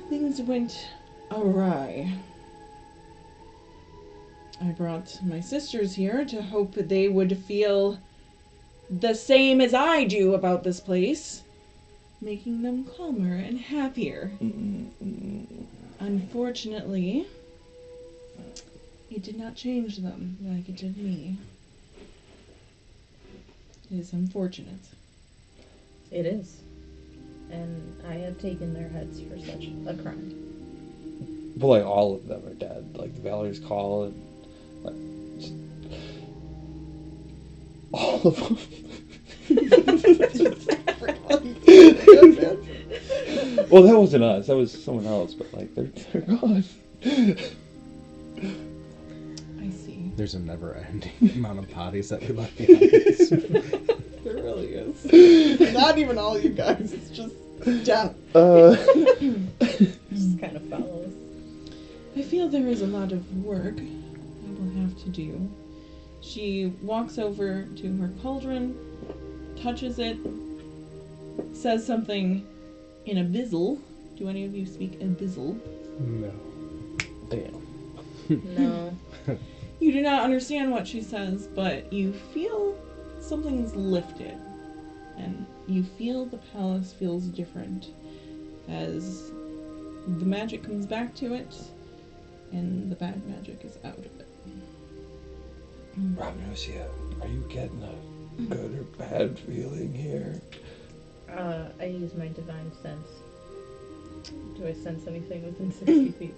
Things went awry. I brought my sisters here to hope that they would feel the same as I do about this place, making them calmer and happier. Unfortunately, it did not change them like it did me. It is unfortunate. It is. And I have taken their heads for such a crime. but like all of them are dead. Like the Valor's Call and like just, all of them. Well, that wasn't us. That was someone else. But like they're gone. I see. There's a never-ending amount of bodies that we left behind. There really is. Not even all you guys. It's just death. Just kind of follows. I feel there is a lot of work I will have to do. She walks over to her cauldron, touches it, says something in Abyssal. Do any of you speak Abyssal? No. Damn. No. You do not understand what she says, but you feel something's lifted. And you feel the palace feels different as the magic comes back to it and the bad magic is out of it. Ramnosia, are you getting a good or bad feeling here? I use my divine sense. Do I sense anything within 60 feet?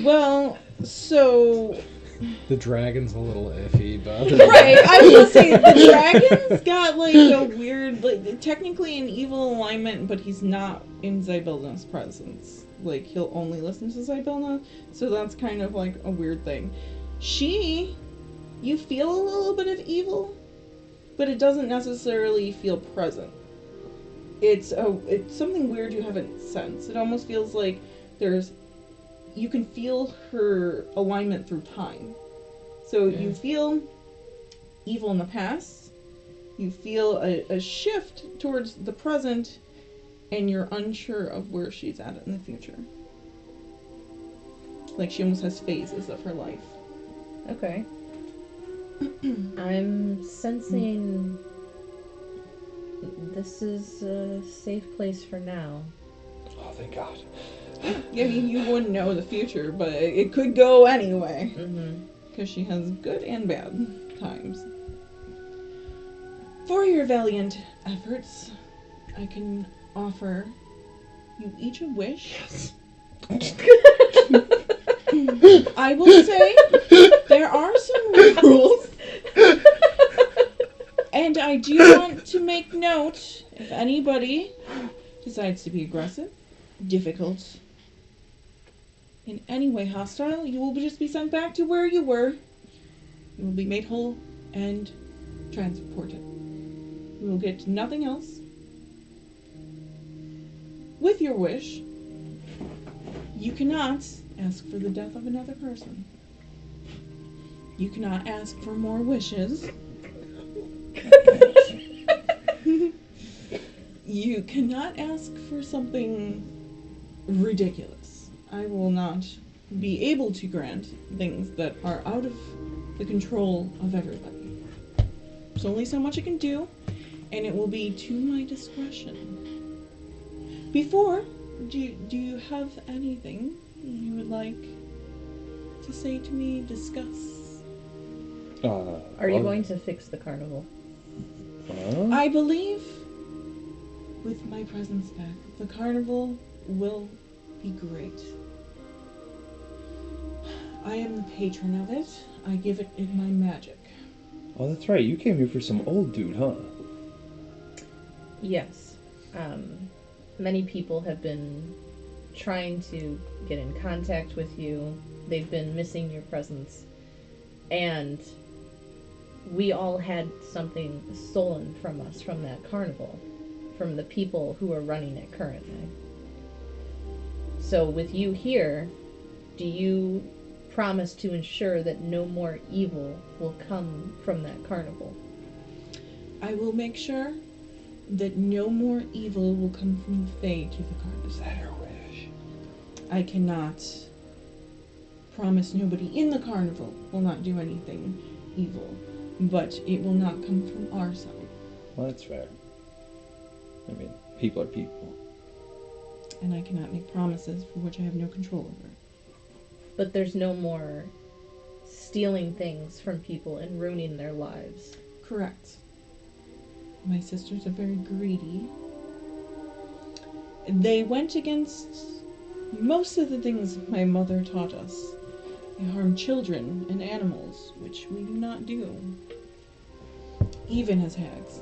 Well, so... The dragon's a little iffy, but... Right, I was gonna say, the dragon's got, like, a weird, like, technically an evil alignment, but he's not in Zybilna's presence. Like, he'll only listen to Zybilna, so that's kind of, like, a weird thing. You feel a little bit of evil, but it doesn't necessarily feel present. It's something weird you haven't sensed. It almost feels like you can feel her alignment through time. So you feel evil in the past, you feel a shift towards the present, and you're unsure of where she's at in the future. Like she almost has phases of her life. Okay. I'm sensing this is a safe place for now. Oh, thank God. I mean, you wouldn't know the future, but it could go anyway. Mm-hmm. Because she has good and bad times. For your valiant efforts, I can offer you each a wish. Yes. I will say there are some rules. And I do want to make note, if anybody decides to be aggressive, difficult, in any way hostile, you will just be sent back to where you were. You will be made whole and transported. You will get nothing else. With your wish, you cannot ask for the death of another person. You cannot ask for more wishes. You cannot ask for something ridiculous. I will not be able to grant things that are out of the control of everybody. There's only so much I can do, and it will be to my discretion. Before, do you have anything you would like to say to me, discuss? Are you going to fix the carnival? I believe with my presence back, the carnival will be great. I am the patron of it. I give it in my magic. Oh, that's right. You came here for some old dude, huh? Yes. Many people have been trying to get in contact with you. They've been missing your presence. And we all had something stolen from us from that carnival, from the people who are running it currently. So with you here, do you promise to ensure that no more evil will come from that carnival? I will make sure that no more evil will come from the Fae to the carnival. Is that her wish? I cannot promise nobody in the carnival will not do anything evil, but it will not come from our side. Well, that's fair. I mean, people are people. And I cannot make promises for which I have no control over. But there's no more stealing things from people and ruining their lives. Correct. My sisters are very greedy. They went against most of the things my mother taught us. They harm children and animals, which we do not do, even as hags.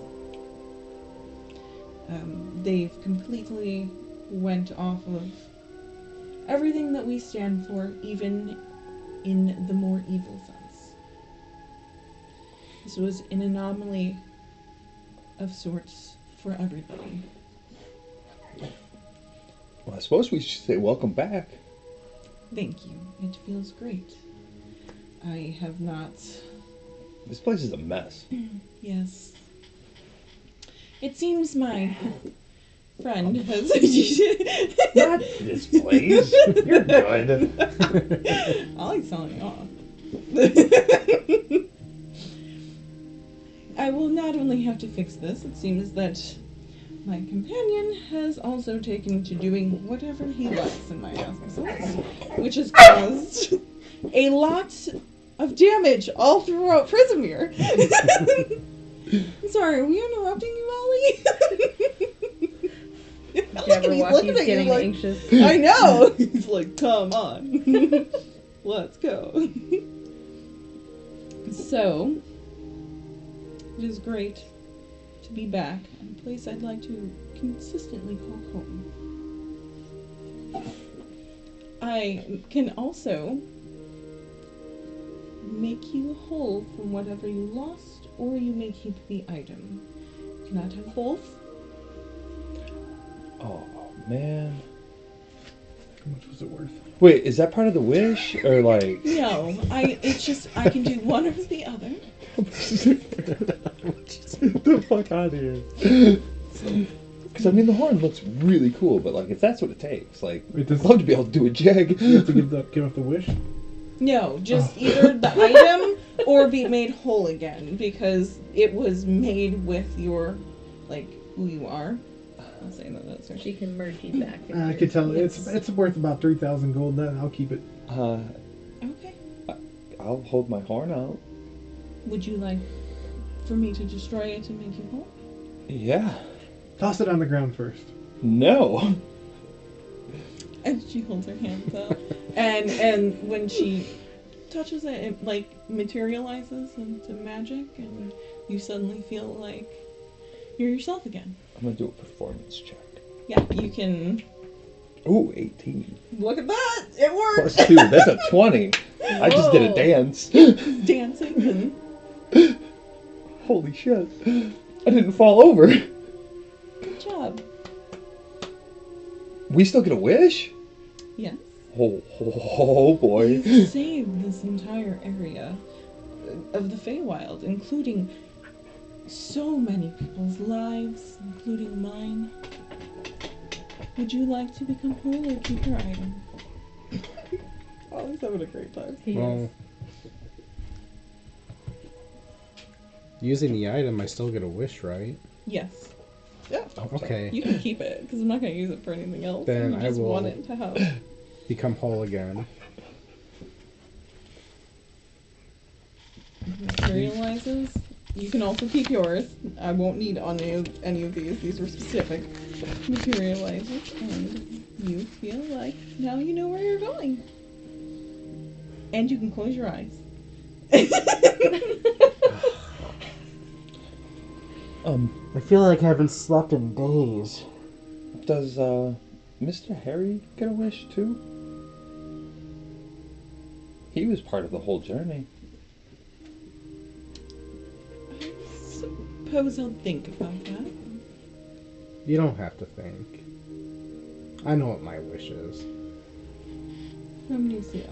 They've completely went off of everything that we stand for, even in the more evil sense. This was an anomaly of sorts for everybody. Well, I suppose we should say welcome back. Thank you. It feels great. I have not... This place is a mess. Yes. It seems my friend has... Not this place. You're good. I like selling you off. I will not only have to fix this, it seems that my companion has also taken to doing whatever he likes in my absence, which has caused a lot of damage all throughout Prismere. Sorry, are we interrupting you, Ellie? Jabberwocky's getting anxious. I know! He's like, come on. Let's go. So, it is great to be back in a place I'd like to consistently call home. I can also make you whole from whatever you lost, or you may keep the item. You cannot have both. Oh, man. How much was it worth? Wait, is that part of the wish? Or like... No, it's just, I can do one or the other. Get the fuck out of here. Because, I mean, the horn looks really cool, but, like, if that's what it takes, like, Wait, I'd love to be able to do a jag. You have to give up the wish? No, just either the item or be made whole again, because it was made with your, like, who you are. I'll say that that's her. She can merge you back. I could tell it's worth about 3,000 gold. Then I'll keep it. Okay. I'll hold my horn out. Would you like for me to destroy it and make you whole? Yeah. Toss it on the ground first. No. And she holds her hands up, and when she touches it, it like materializes into magic, and you suddenly feel like you're yourself again. I'm gonna do a performance check. Yeah, you can. Ooh, 18. Look at that! It works. Plus 2. That's a 20. I just did a Whoa. dance. Dancing and Holy shit! I didn't fall over. good job. We still get a wish? Yes. Oh boy. You saved this entire area of the Feywild, including so many people's lives, including mine. Would you like to become whole or keep your item? Oh, he's having a great time. Well, using the item, I still get a wish, right? Yes. Yeah. Okay. You can keep it, because I'm not going to use it for anything else. Then you I just will- want it to have. Become whole again. Materializes. You can also keep yours. I won't need on any of these. These were specific. Materializes, and you feel like now you know where you're going. And you can close your eyes. I feel like I haven't slept in days. Does Mr. Harry get a wish too? He was part of the whole journey. I suppose I'll think about that. You don't have to think. I know what my wish is. From Lucia.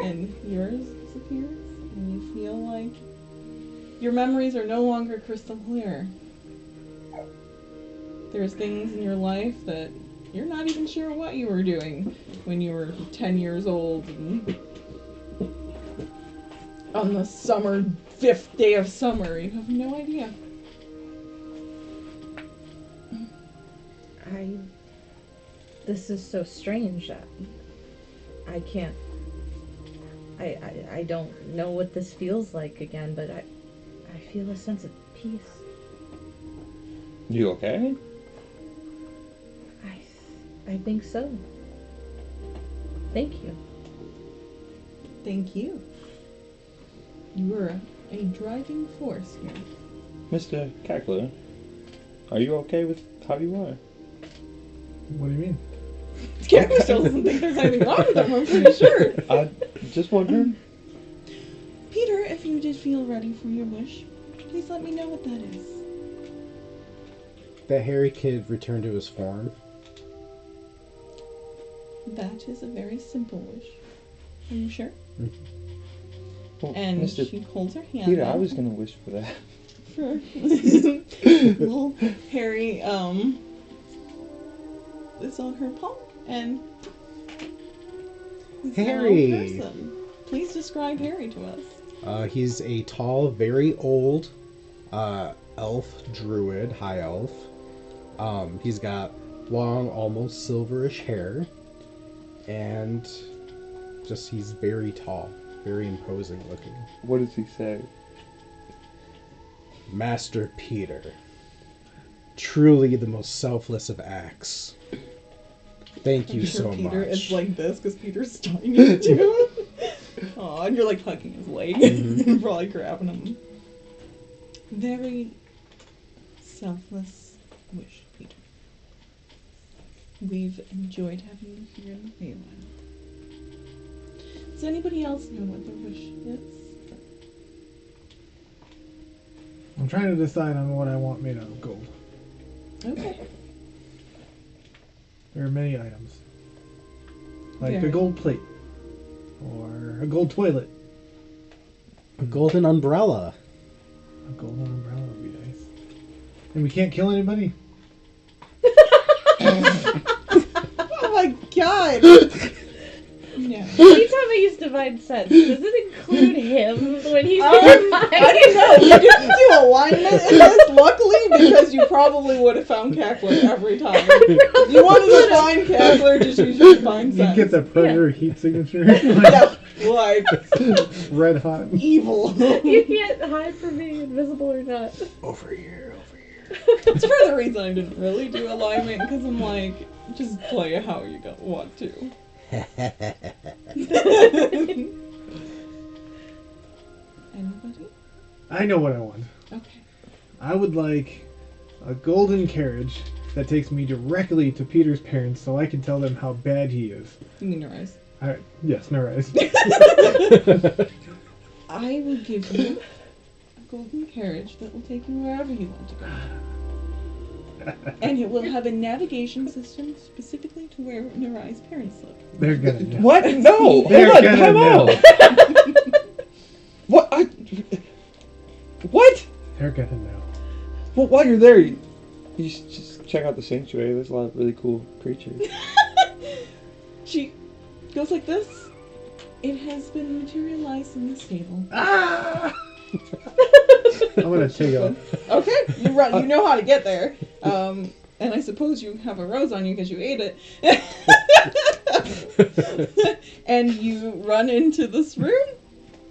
And yours disappears, and you feel like your memories are no longer crystal clear. There's things in your life that you're not even sure what you were doing when you were 10 years old and on the 5th day of summer. You have no idea. This is so strange. I can't. I don't know what this feels like again, but I feel a sense of peace. You okay? I think so. Thank you. Thank you. You were a driving force here. Mr. Cackler, are you okay with how you are? What do you mean? Cameron still doesn't think there's anything wrong with him, I'm pretty sure. I just wondering. Peter, if you did feel ready for your wish, please let me know what that is. That hairy kid returned to his form. That is a very simple wish. Are you sure? Well, And Mr. she holds her hand Peter, out I was gonna wish for that. for little Harry, it's on her palm, and he's a Harry. little person. Please describe Harry to us. He's a tall, very old elf druid, high elf. He's got long, almost silverish hair, and just he's very tall, very imposing looking. What does he say? Master Peter, truly the most selfless of acts. Thank you I'm sure so Peter, much. it's like this because Peter's tiny too. Aw, and you're like hugging his leg. You're probably grabbing him. Very selfless wish, Peter. We've enjoyed having you here in the Feywild. Does anybody else know what their wish is? I'm trying to decide on what I want made out of gold. Okay. There are many items. Like Very. a gold plate. Or a gold toilet. A golden umbrella. A golden umbrella would be nice. And we can't kill anybody? Oh my god! No. Anytime I use divine sense? Does it include him when he's I don't know. You didn't do alignment in this, luckily, because you probably would have found Cackler every time. If you wanted to find Cackler, just use your divine You sense. get the predator heat signature. Yeah, like Red hot. evil. You can't hide from being invisible or not. Over here, over here. It's for the reason I didn't really do alignment, because I'm like, just play it how you want to. Anybody? I know what I want. Okay. I would like a golden carriage that takes me directly to Peter's parents so I can tell them how bad he is. You mean your eyes? Yes, no rise. I will give you a golden carriage that will take you wherever you want to go. And it will have a navigation system specifically to where Narai's parents live. They're gonna know. What? No! They're Hold on, gonna time know. out! What? What? They're gonna know. Well, while you're there, you should just check out the sanctuary. There's a lot of really cool creatures. She goes like this. It has been materialized in the stable. Ah! I'm gonna take off. Okay, you run. You know how to get there. And I suppose you have a rose on you because you ate it. And you run into this room.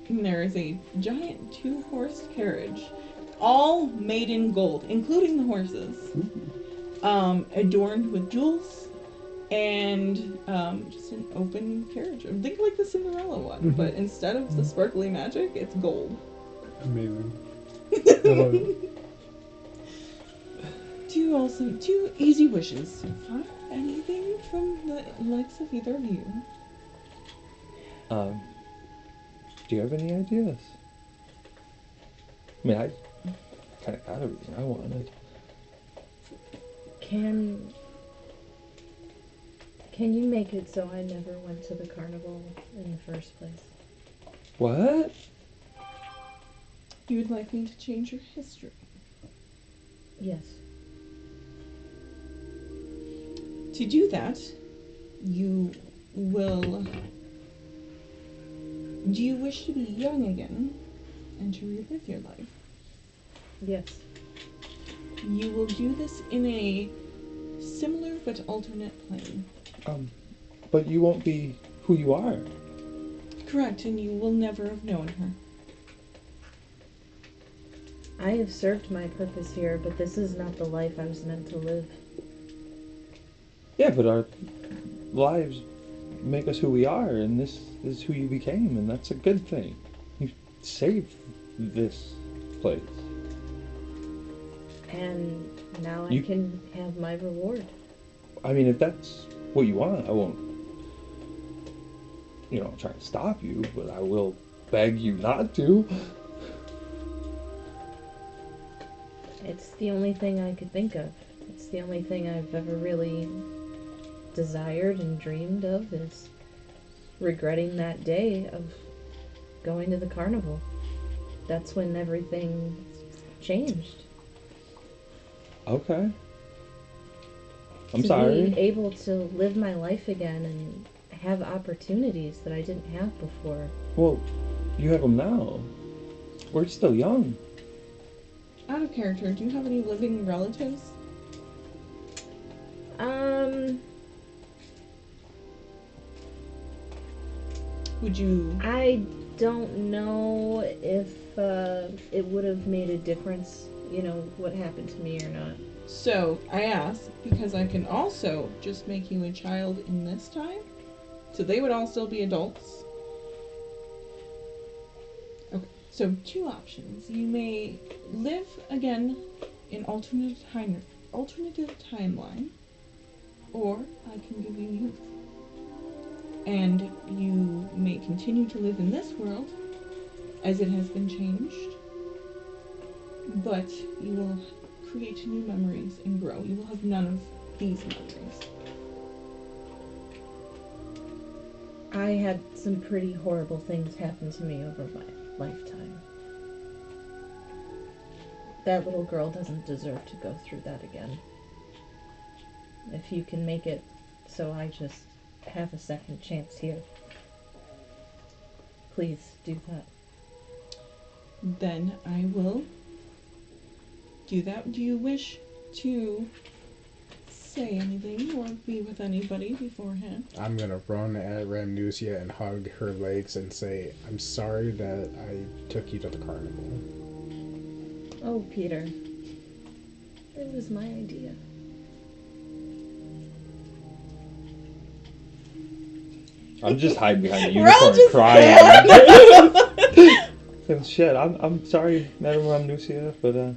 And there is a giant 2-horsed carriage, all made in gold, including the horses, adorned with jewels, and just an open carriage. Think like the Cinderella one, but instead of the sparkly magic, it's gold. Amazing. I love it. Two easy wishes so far. Anything from the likes of either of you? Do you have any ideas? I mean, I kind of got everything I wanted. Can you make it so I never went to the carnival in the first place? What? You would like me to change your history? Yes. To do that, you will... Do you wish to be young again and to relive your life? Yes. You will do this in a similar but alternate plane. But you won't be who you are. Correct, and you will never have known her. I have served my purpose here, but this is not the life I was meant to live. Yeah, but our lives make us who we are, and this is who you became, and that's a good thing. You saved this place. And now I You- can have my reward. I mean, if that's what you want, I won't, try to stop you, but I will beg you not to. It's the only thing I could think of. It's the only thing I've ever really desired and dreamed of, is regretting that day of going to the carnival. That's when everything changed. Okay. I'm to sorry. be able to live my life again and have opportunities that I didn't have before. Well, you have them now. We're still young. Out of character, do you have any living relatives? Would you... I don't know if it would have made a difference, what happened to me or not. So, I ask because I can also just make you a child in this time. So they would all still be adults. Okay, so 2 options. You may live again in alternative timeline, or I can give you youth. And you may continue to live in this world as it has been changed, but you will create new memories and grow. You will have none of these memories. I had some pretty horrible things happen to me over my lifetime. That little girl doesn't deserve to go through that again. If you can make it so I just have a second chance here. Please do that. Then I will do that. Do you wish to say anything or be with anybody beforehand? I'm gonna run at Ramnusia and hug her legs and say, I'm sorry that I took you to the carnival. Oh, Peter. It was my idea. I'm just hiding behind the We're all unicorn just crying. Saying, shit, I'm sorry, Madam Ramnusia, but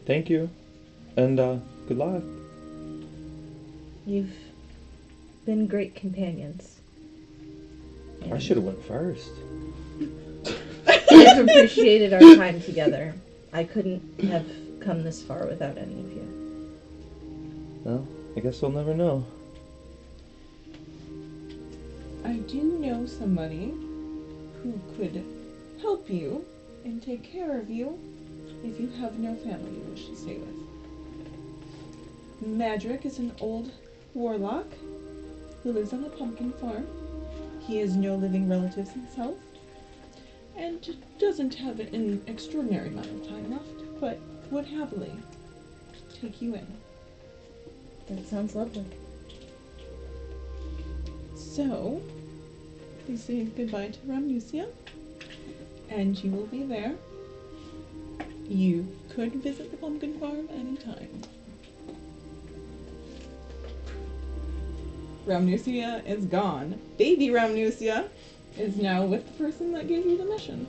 thank you. And good luck. You've been great companions. I should have went first. I've appreciated our time together. I couldn't have come this far without any of you. Well, I guess we'll never know. I do know somebody who could help you and take care of you if you have no family you wish to stay with. Madrick is an old warlock who lives on a pumpkin farm. He has no living relatives himself and doesn't have an extraordinary amount of time left, but would happily take you in. That sounds lovely. So, please say goodbye to Ramnusia, and you will be there. You could visit the pumpkin farm anytime. Ramnusia is gone. Baby Ramnusia is now with the person that gave you the mission.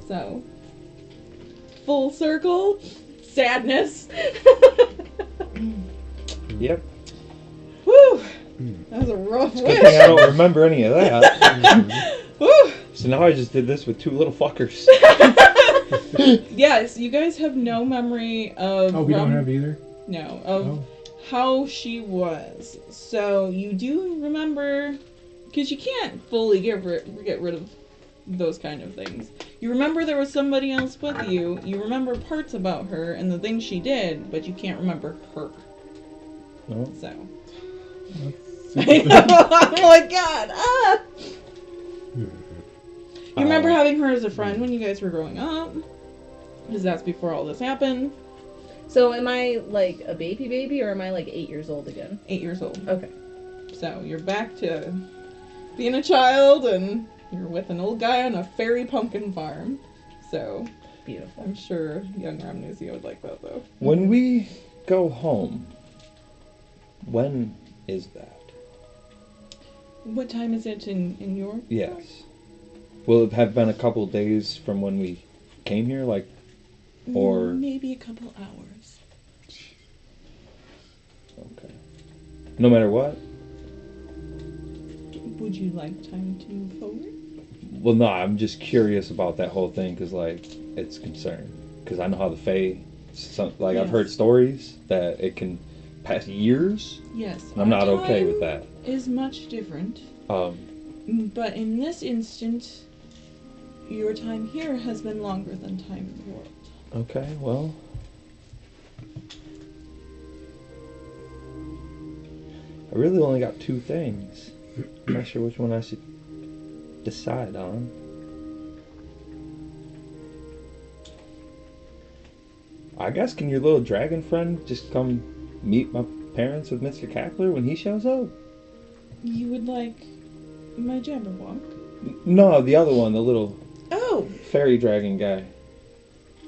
So, full circle, sadness. Yep. Whew! That was a rough Good wish. thing I don't remember any of that. Whew! So now I just did this with two little fuckers. Yes, you guys have no memory of. Oh, we don't have either? No, of Oh. how she was. So you do remember, because you can't fully get rid of those kind of things. You remember there was somebody else with you. You remember parts about her and the things she did, but you can't remember her. No. So. That's I know. Oh my god. Ah. You remember having her as a friend when you guys were growing up? Because that's before all this happened. So am I like a baby or am I like 8 years old again? 8 years old. Okay. So you're back to being a child and you're with an old guy on a fairy pumpkin farm. So Beautiful. I'm sure young Ramnusia would like that though. When we go home, when is that? What time is it in your Yes. Will it have been a couple days from when we came here? Like, or... maybe a couple hours. Okay. No matter what? Would you like time to move forward? Well, no, I'm just curious about that whole thing, because, like, it's concern. Because I know how the Fae... I've Yes. heard stories that it can pass years, Yes. and I'm not our okay time with that. Is much different. But in this instant, your time here has been longer than time in the world. Okay, well... I really only got two things. I'm not sure which one I should decide on. I guess, can your little dragon friend just come meet my parents with Mr. Cackler when he shows up? You would like my Jabberwock? No, the other one, the little Oh! fairy dragon guy.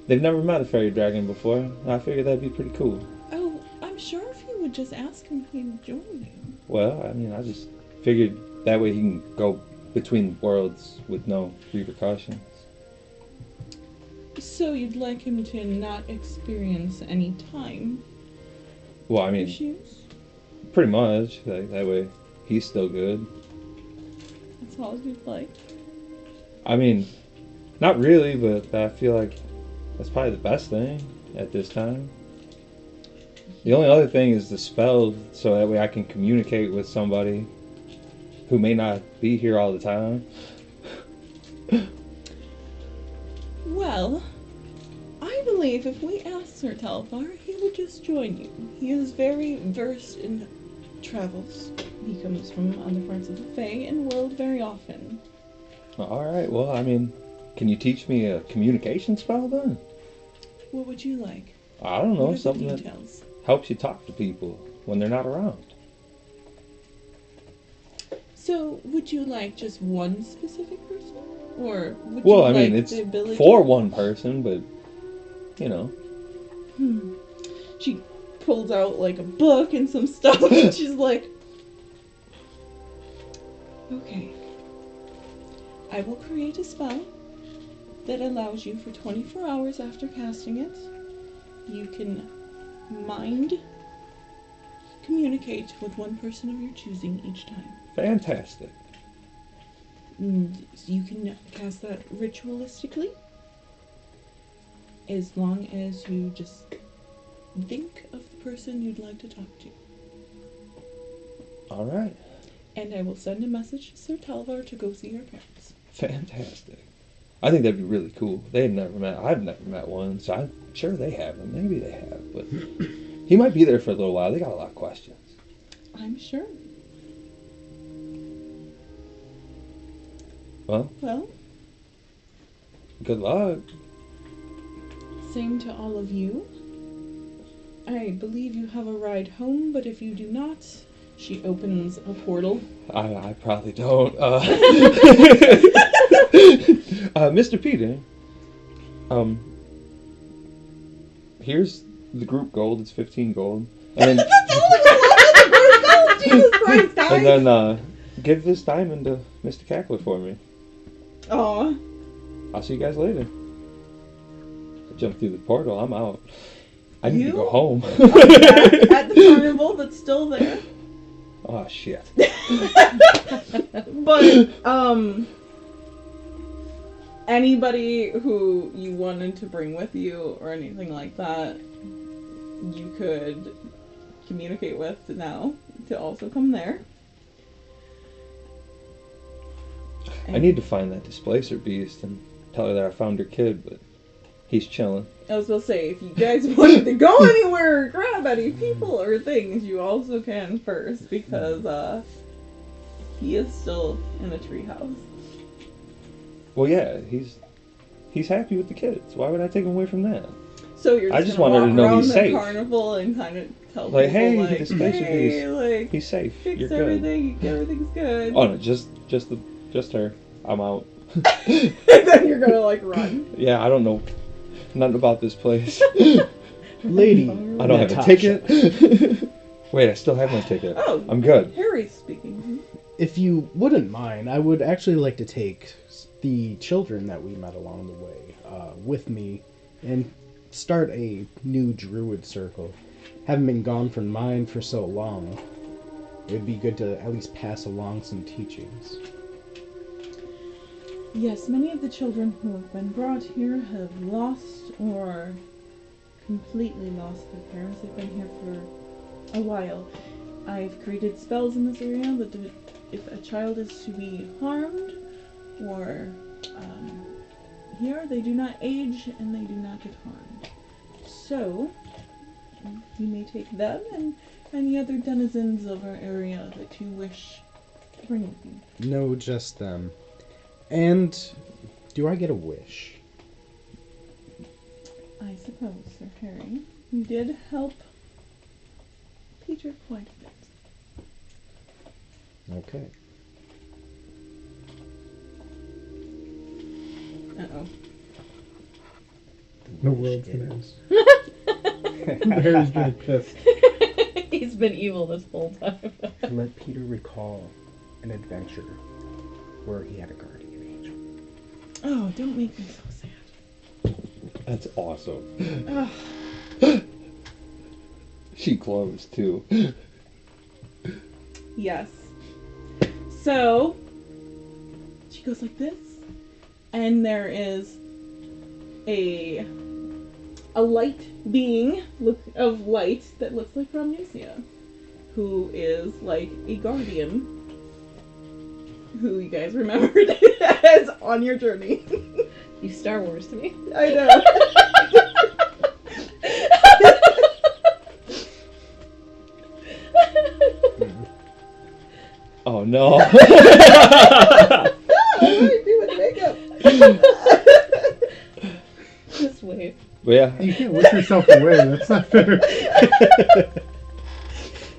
They've never met a fairy dragon before. I figured that'd be pretty cool. Oh, I'm sure if you would just ask him, he'd join you. Well, I mean, I just figured that way he can go between worlds with no repercussions. So you'd like him to not experience any time Well, I mean, issues? pretty much. Like, that way he's still good. That's all you'd like? I mean, not really, but I feel like that's probably the best thing at this time. The only other thing is the spell, so that way I can communicate with somebody who may not be here all the time. Well, I believe if we ask Sir Talvar, he will just join you. He is very versed in travels. He comes from other parts of the Fae and world very often. All right. Well, I mean, can you teach me a communication spell then? What would you like? I don't know, What are the something that details? helps you talk to people when they're not around. So, would you like just one specific person? Or would Well, you I mean, like it's the ability... for one person, but, you know. She pulls out, like, a book and some stuff, and she's like... Okay. I will create a spell that allows you for 24 hours after casting it. You can mind communicate with one person of your choosing each time. Fantastic. And you can cast that ritualistically as long as you just think of the person you'd like to talk to. All right. And I will send a message to Sir Talvar to go see your parents. Fantastic. I think that'd be really cool. They've never met. I've never met one, so I'm sure they haven't. Maybe they have, but he might be there for a little while. They got a lot of questions. I'm sure. Well, good luck. Same to all of you. I believe you have a ride home, but if you do not, she opens a portal. I probably don't. Mr. Peter, here's the group gold. It's 15 gold. And then, Jesus Christ, guys! and then give this diamond to Mr. Cackler for me. Aw. I'll see you guys later. I jumped through the portal. I'm out. I need to You? go home. At the carnival that's still there. Oh, shit. But, anybody who you wanted to bring with you or anything like that, you could communicate with now to also come there. I need to find that displacer beast and tell her that I found her kid, but he's chilling. I was gonna say, if you guys wanted to go anywhere or grab any people or things, you also can first, because, he is still in a treehouse. Well, yeah, he's happy with the kids. Why would I take him away from that? So you're I just just gonna wanted walk to know around he's the safe. carnival and kind of tell Like, people, hey, like, displacer hey, beast. like, He's safe. fix You're good. everything's good. Oh no, just her. I'm out. And then you're gonna, like, run. Yeah, I don't know nothing about this place. Lady, I don't have a ticket. Wait, I still have my ticket. Oh, I'm good. Harry's speaking. If you wouldn't mind, I would actually like to take the children that we met along the way with me and start a new druid circle. Having been gone from mine for so long, it would be good to at least pass along some teachings. Yes, many of the children who have been brought here have lost or completely lost their parents. They've been here for a while. I've created spells in this area that if a child is to be harmed or here, they do not age and they do not get harmed. So, you may take them and any other denizens of our area that you wish to bring with you. No, just them. And do I get a wish? I suppose, Sir Harry. You did help Peter quite a bit. Okay. Uh-oh. The world's gonna end. Harry's getting pissed. He's been evil this whole time. Let Peter recall an adventure where he had a guardian angel. Oh, don't make me so sad. That's awesome. Ugh. She glows too. Yes. So, she goes like this, and there is a light being of light that looks like Romnesia, who is like a guardian who you guys remembered as on your journey. You Star Wars to me. I know. Oh no. What do I do with Just wait. But yeah. You can't wish yourself away. That's not fair.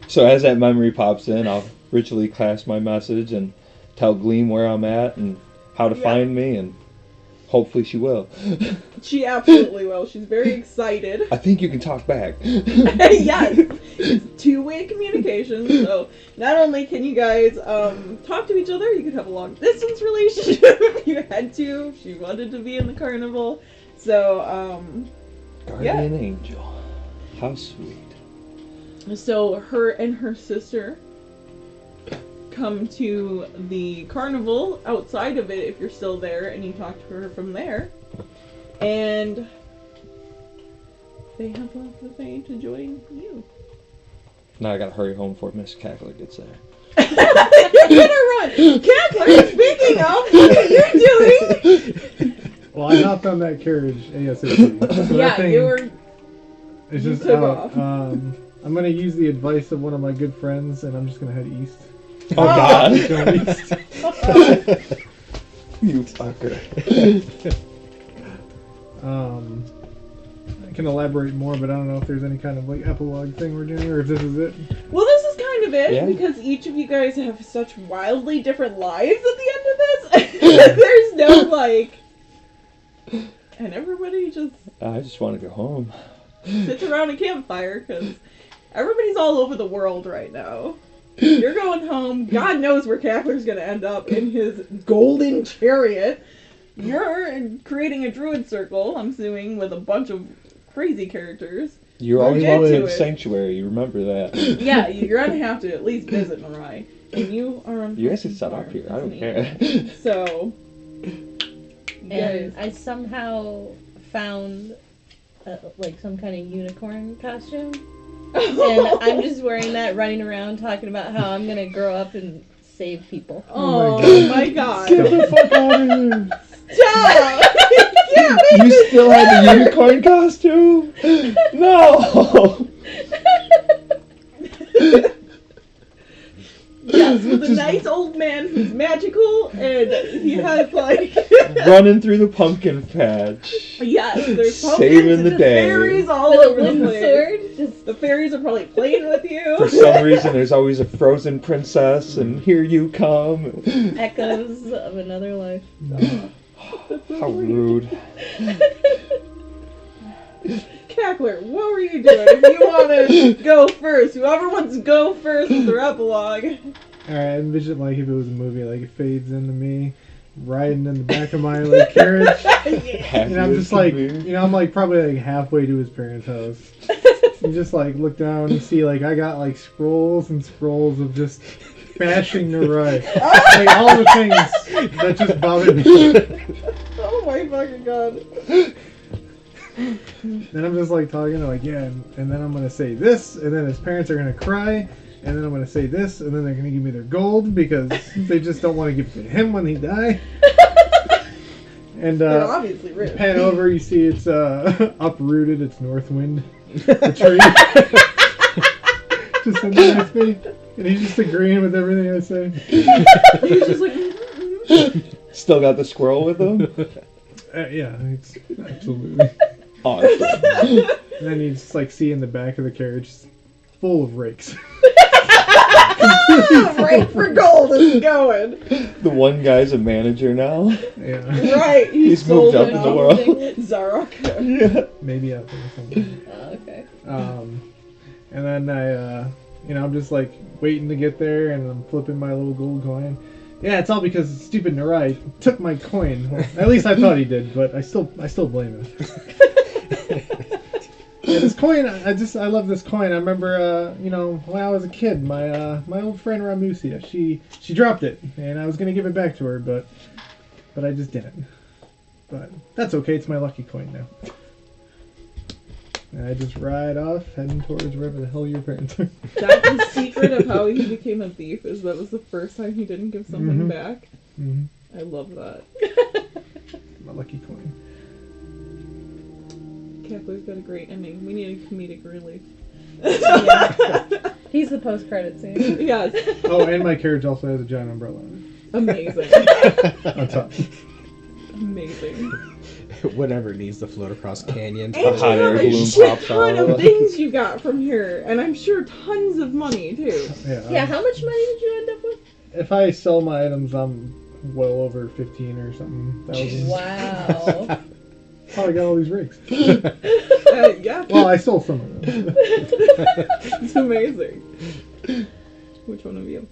So as that memory pops in, I'll ritually cast my message and tell Gleam where I'm at and how to find me, and hopefully she will. She absolutely will. She's very excited. I think you can talk back. Yes, it's two-way communication. So not only can you guys talk to each other, you can have a long-distance relationship if you had to. If she wanted to be in the carnival. So Guardian angel. How sweet. So her and her sister come to the carnival outside of it if you're still there, and you talk to her from there. And they have left the Fae to join you. Now I gotta hurry home before Miss Cackler gets there. You're gonna run! Cackler, speaking of, what are you doing? Well, I hopped on that carriage ASAP. So that thing you were... is you just took out. off. I'm going to use the advice of one of my good friends, and I'm just going to head east. Oh God! Go east. You fucker. I can elaborate more, but I don't know if there's any kind of like epilogue thing we're doing, or if this is it. Well, this is kind of it, Yeah. because each of you guys have such wildly different lives at the end of this. There's no, like... And everybody just I just want to go home. sits around a campfire, because everybody's all over the world right now. You're going home. God knows where Cackler's going to end up in his golden chariot. You're creating a druid circle, I'm assuming, with a bunch of crazy characters. You're We'll always get wanted to a it. sanctuary, you remember that. Yeah, you're going to have to at least visit Marai. And you are on You guys can Hudson set up Farm, here, I don't isn't he? care. So, you And guys... I somehow found like some kind of unicorn costume. And I'm just wearing that, running around talking about how I'm gonna grow up and save people. Oh my god. Get the fuck out of here! Stop! Yeah, You still had the unicorn costume? No! yes, with a nice old man who's magical, and he has like... Running through the pumpkin patch. Yes, there's pumpkins Saving and the just day. fairies all With a over the wooden place. sword. Just The fairies are probably playing with you. For some reason, there's always a frozen princess, and here you come. echoes of another life. How rude. Cackler, what were you doing? If you want to go first, whoever wants to go first with their epilogue. Alright, envision like if it was a movie, like it fades into me riding in the back of my like carriage. And I'm just like, I'm like probably like halfway to his parents' house. You just like look down and see like I got like scrolls and scrolls of just bashing the right. Like all the things that just bothered me. Oh my fucking god. Then I'm just like talking like, yeah, and then I'm gonna say this, and then his parents are gonna cry, and then I'm gonna say this, and then they're gonna give me their gold because they just don't want to give it to him when he die. And They're obviously rich. pan over, you see it's uprooted, it's Northwind, the tree. Just in there with me, and he's just agreeing with everything I say. He's just like... Still got the squirrel with him? Yeah, it's absolutely. Awesome. And then you just like see in the back of the carriage, full of rakes. Right for gold is going. The one guy's a manager now. Yeah, Right, He's moved up in the world. Zarok. Yeah. maybe out there or something. Okay. And then I'm just like waiting to get there, and I'm flipping my little gold coin. Yeah, it's all because stupid Narai took my coin. Well, at least I thought he did, but I still blame him. Yeah, this coin, I love this coin. I remember, when I was a kid, my old friend Ramusia, she dropped it, and I was gonna give it back to her, but I just didn't. But that's okay. It's my lucky coin now. And I just ride off, heading towards wherever the hell your parents are. That's the secret of how he became a thief, is that was the first time he didn't give something Mhm. back. Mm-hmm. I love that. My lucky coin. Cackler's got a great ending. We need a comedic relief. He's the post-credit scene. Yes. Oh, and my carriage also has a giant umbrella on Amazing. it. On top. Amazing. Whatever needs to float across canyon. And hot you air have a balloon shit pops ton out. of things you got from here, and I'm sure tons of money too. Yeah, how much money did you end up with? If I sell my items, I'm well over 15 or something thousand. Wow. How I got all these rigs? Yeah, Well, I sold some of them. it's amazing. Which one of you?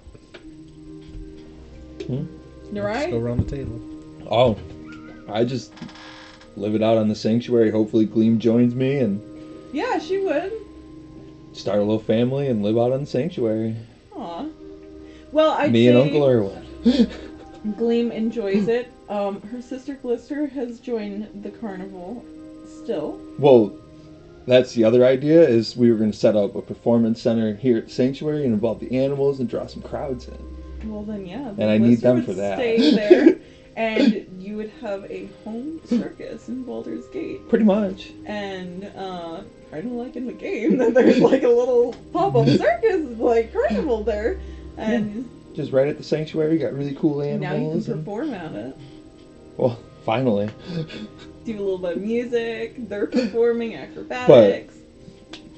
You're Let's right. go around the table. Oh, I just live it out on the sanctuary. Hopefully Gleam joins me and Yeah, she would. start a little family and live out on the sanctuary. Aw. Well, I'd Me say and Uncle Erwin. Gleam enjoys it. Her sister Glister has joined the carnival still. Well, that's the other idea, is we were going to set up a performance center here at the sanctuary and involve the animals and draw some crowds in. Well, then, yeah. And I need Glister them would for that. Stay there, and you would have a home circus in Baldur's Gate. Pretty much. And, kind of like in the game, that there's like a little pop-up circus, like carnival there. And Just right at the sanctuary, got really cool now you can animals. perform at it. Well, finally. Do a little bit of music, they're performing acrobatics.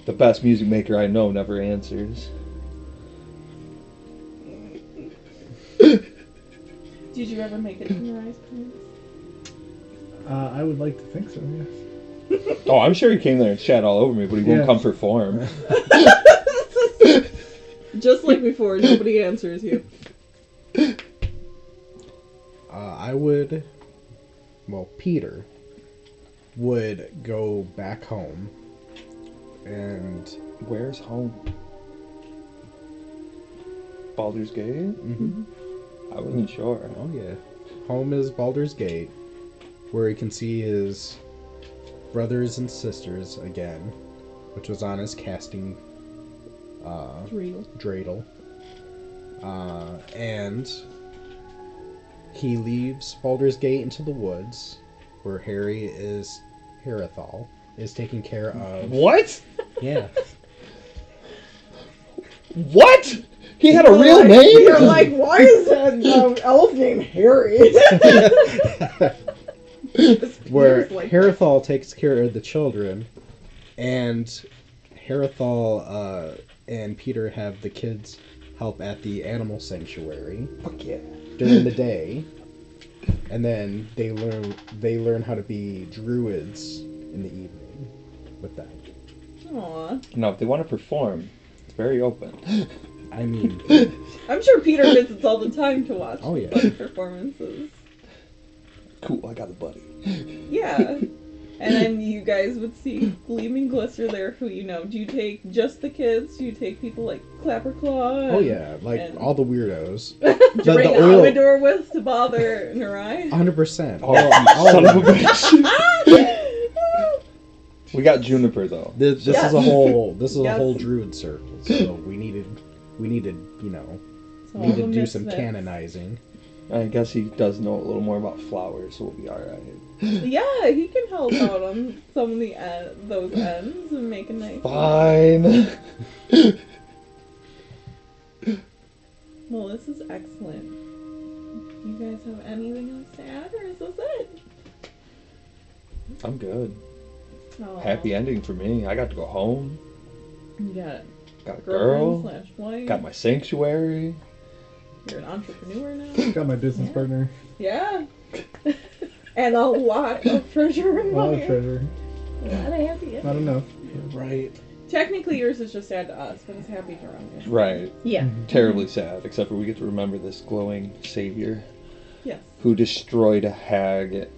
The best music maker I know never answers. Did you ever make it to your ice prince? I would like to think so, yes. Oh, I'm sure he came there and shat all over me, but he won't Yeah. come perform. Just like before, nobody answers you. I would. Well, Peter would go back home and. Where's home? Baldur's Gate? Mhm. I wasn't sure. Oh, yeah. Home is Baldur's Gate, where he can see his brothers and sisters again, which was on his casting dreidel. And he leaves Baldur's Gate into the woods, where Harithal is taking care of. What? Yeah. What? He had a real name? You're like, why is that elf named Harry? Where Peter's like, Harithal takes care of the children, and Harithal and Peter have the kids help at the animal sanctuary Fuck yeah. during the day, and then they learn how to be druids in the evening with that. Aw. No, if they want to perform, it's very open. I mean, I'm sure Peter visits all the time to watch Oh, yeah. the performances. Cool, I got a buddy. Yeah. And then you guys would see Gleam and Glister there, who you know. Do you take just the kids? Do you take people like Clapperclaw? oh yeah, like all the weirdos. Do you bring the oil- Amador with to bother Narai? 100%. Oh, son of a bitch. We got Juniper though. This Yes. is a whole Yes. druid circle, so we needed you know So need all to the do some misfits. canonizing. I guess he does know a little more about flowers, so we'll be alright. Yeah, he can help out on some of the those ends and make a nice. Fine. Well, this is excellent. You guys have anything else to add, or is this it? I'm good. Oh, Happy ending for me. I got to go home. You got Got a girlfriend girl. / wife. Got my sanctuary. You're an entrepreneur now. Got my business partner. Yeah. And a lot of treasure and A lot money. of treasure. A lot of happy Not enough. Right. Technically, yours is just sad to us, but it's happy to Ron. Right. Yeah. Terribly sad, except for we get to remember this glowing savior Yes. who destroyed a hag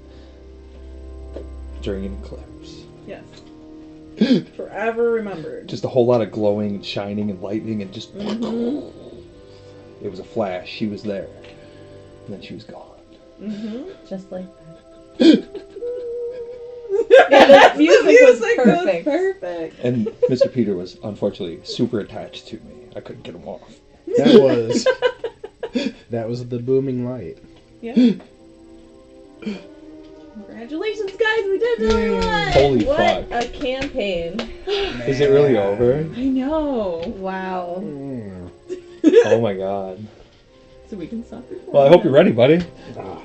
during an eclipse. Yes. Forever remembered. Just a whole lot of glowing and shining and lightning and just... Mhm. It was a flash. She was there. And then she was gone. Mm-hmm. Just like that. Yeah, the music was perfect. perfect. And Mr. Peter was unfortunately super attached to me. I couldn't get him off. That was the booming light. Yeah. Congratulations, guys! We did really well. Holy What fuck. a campaign. Is it really over? I know. Wow. Mm. Oh my god. So we can stop recording. Well, I hope you're ready, buddy. Ah.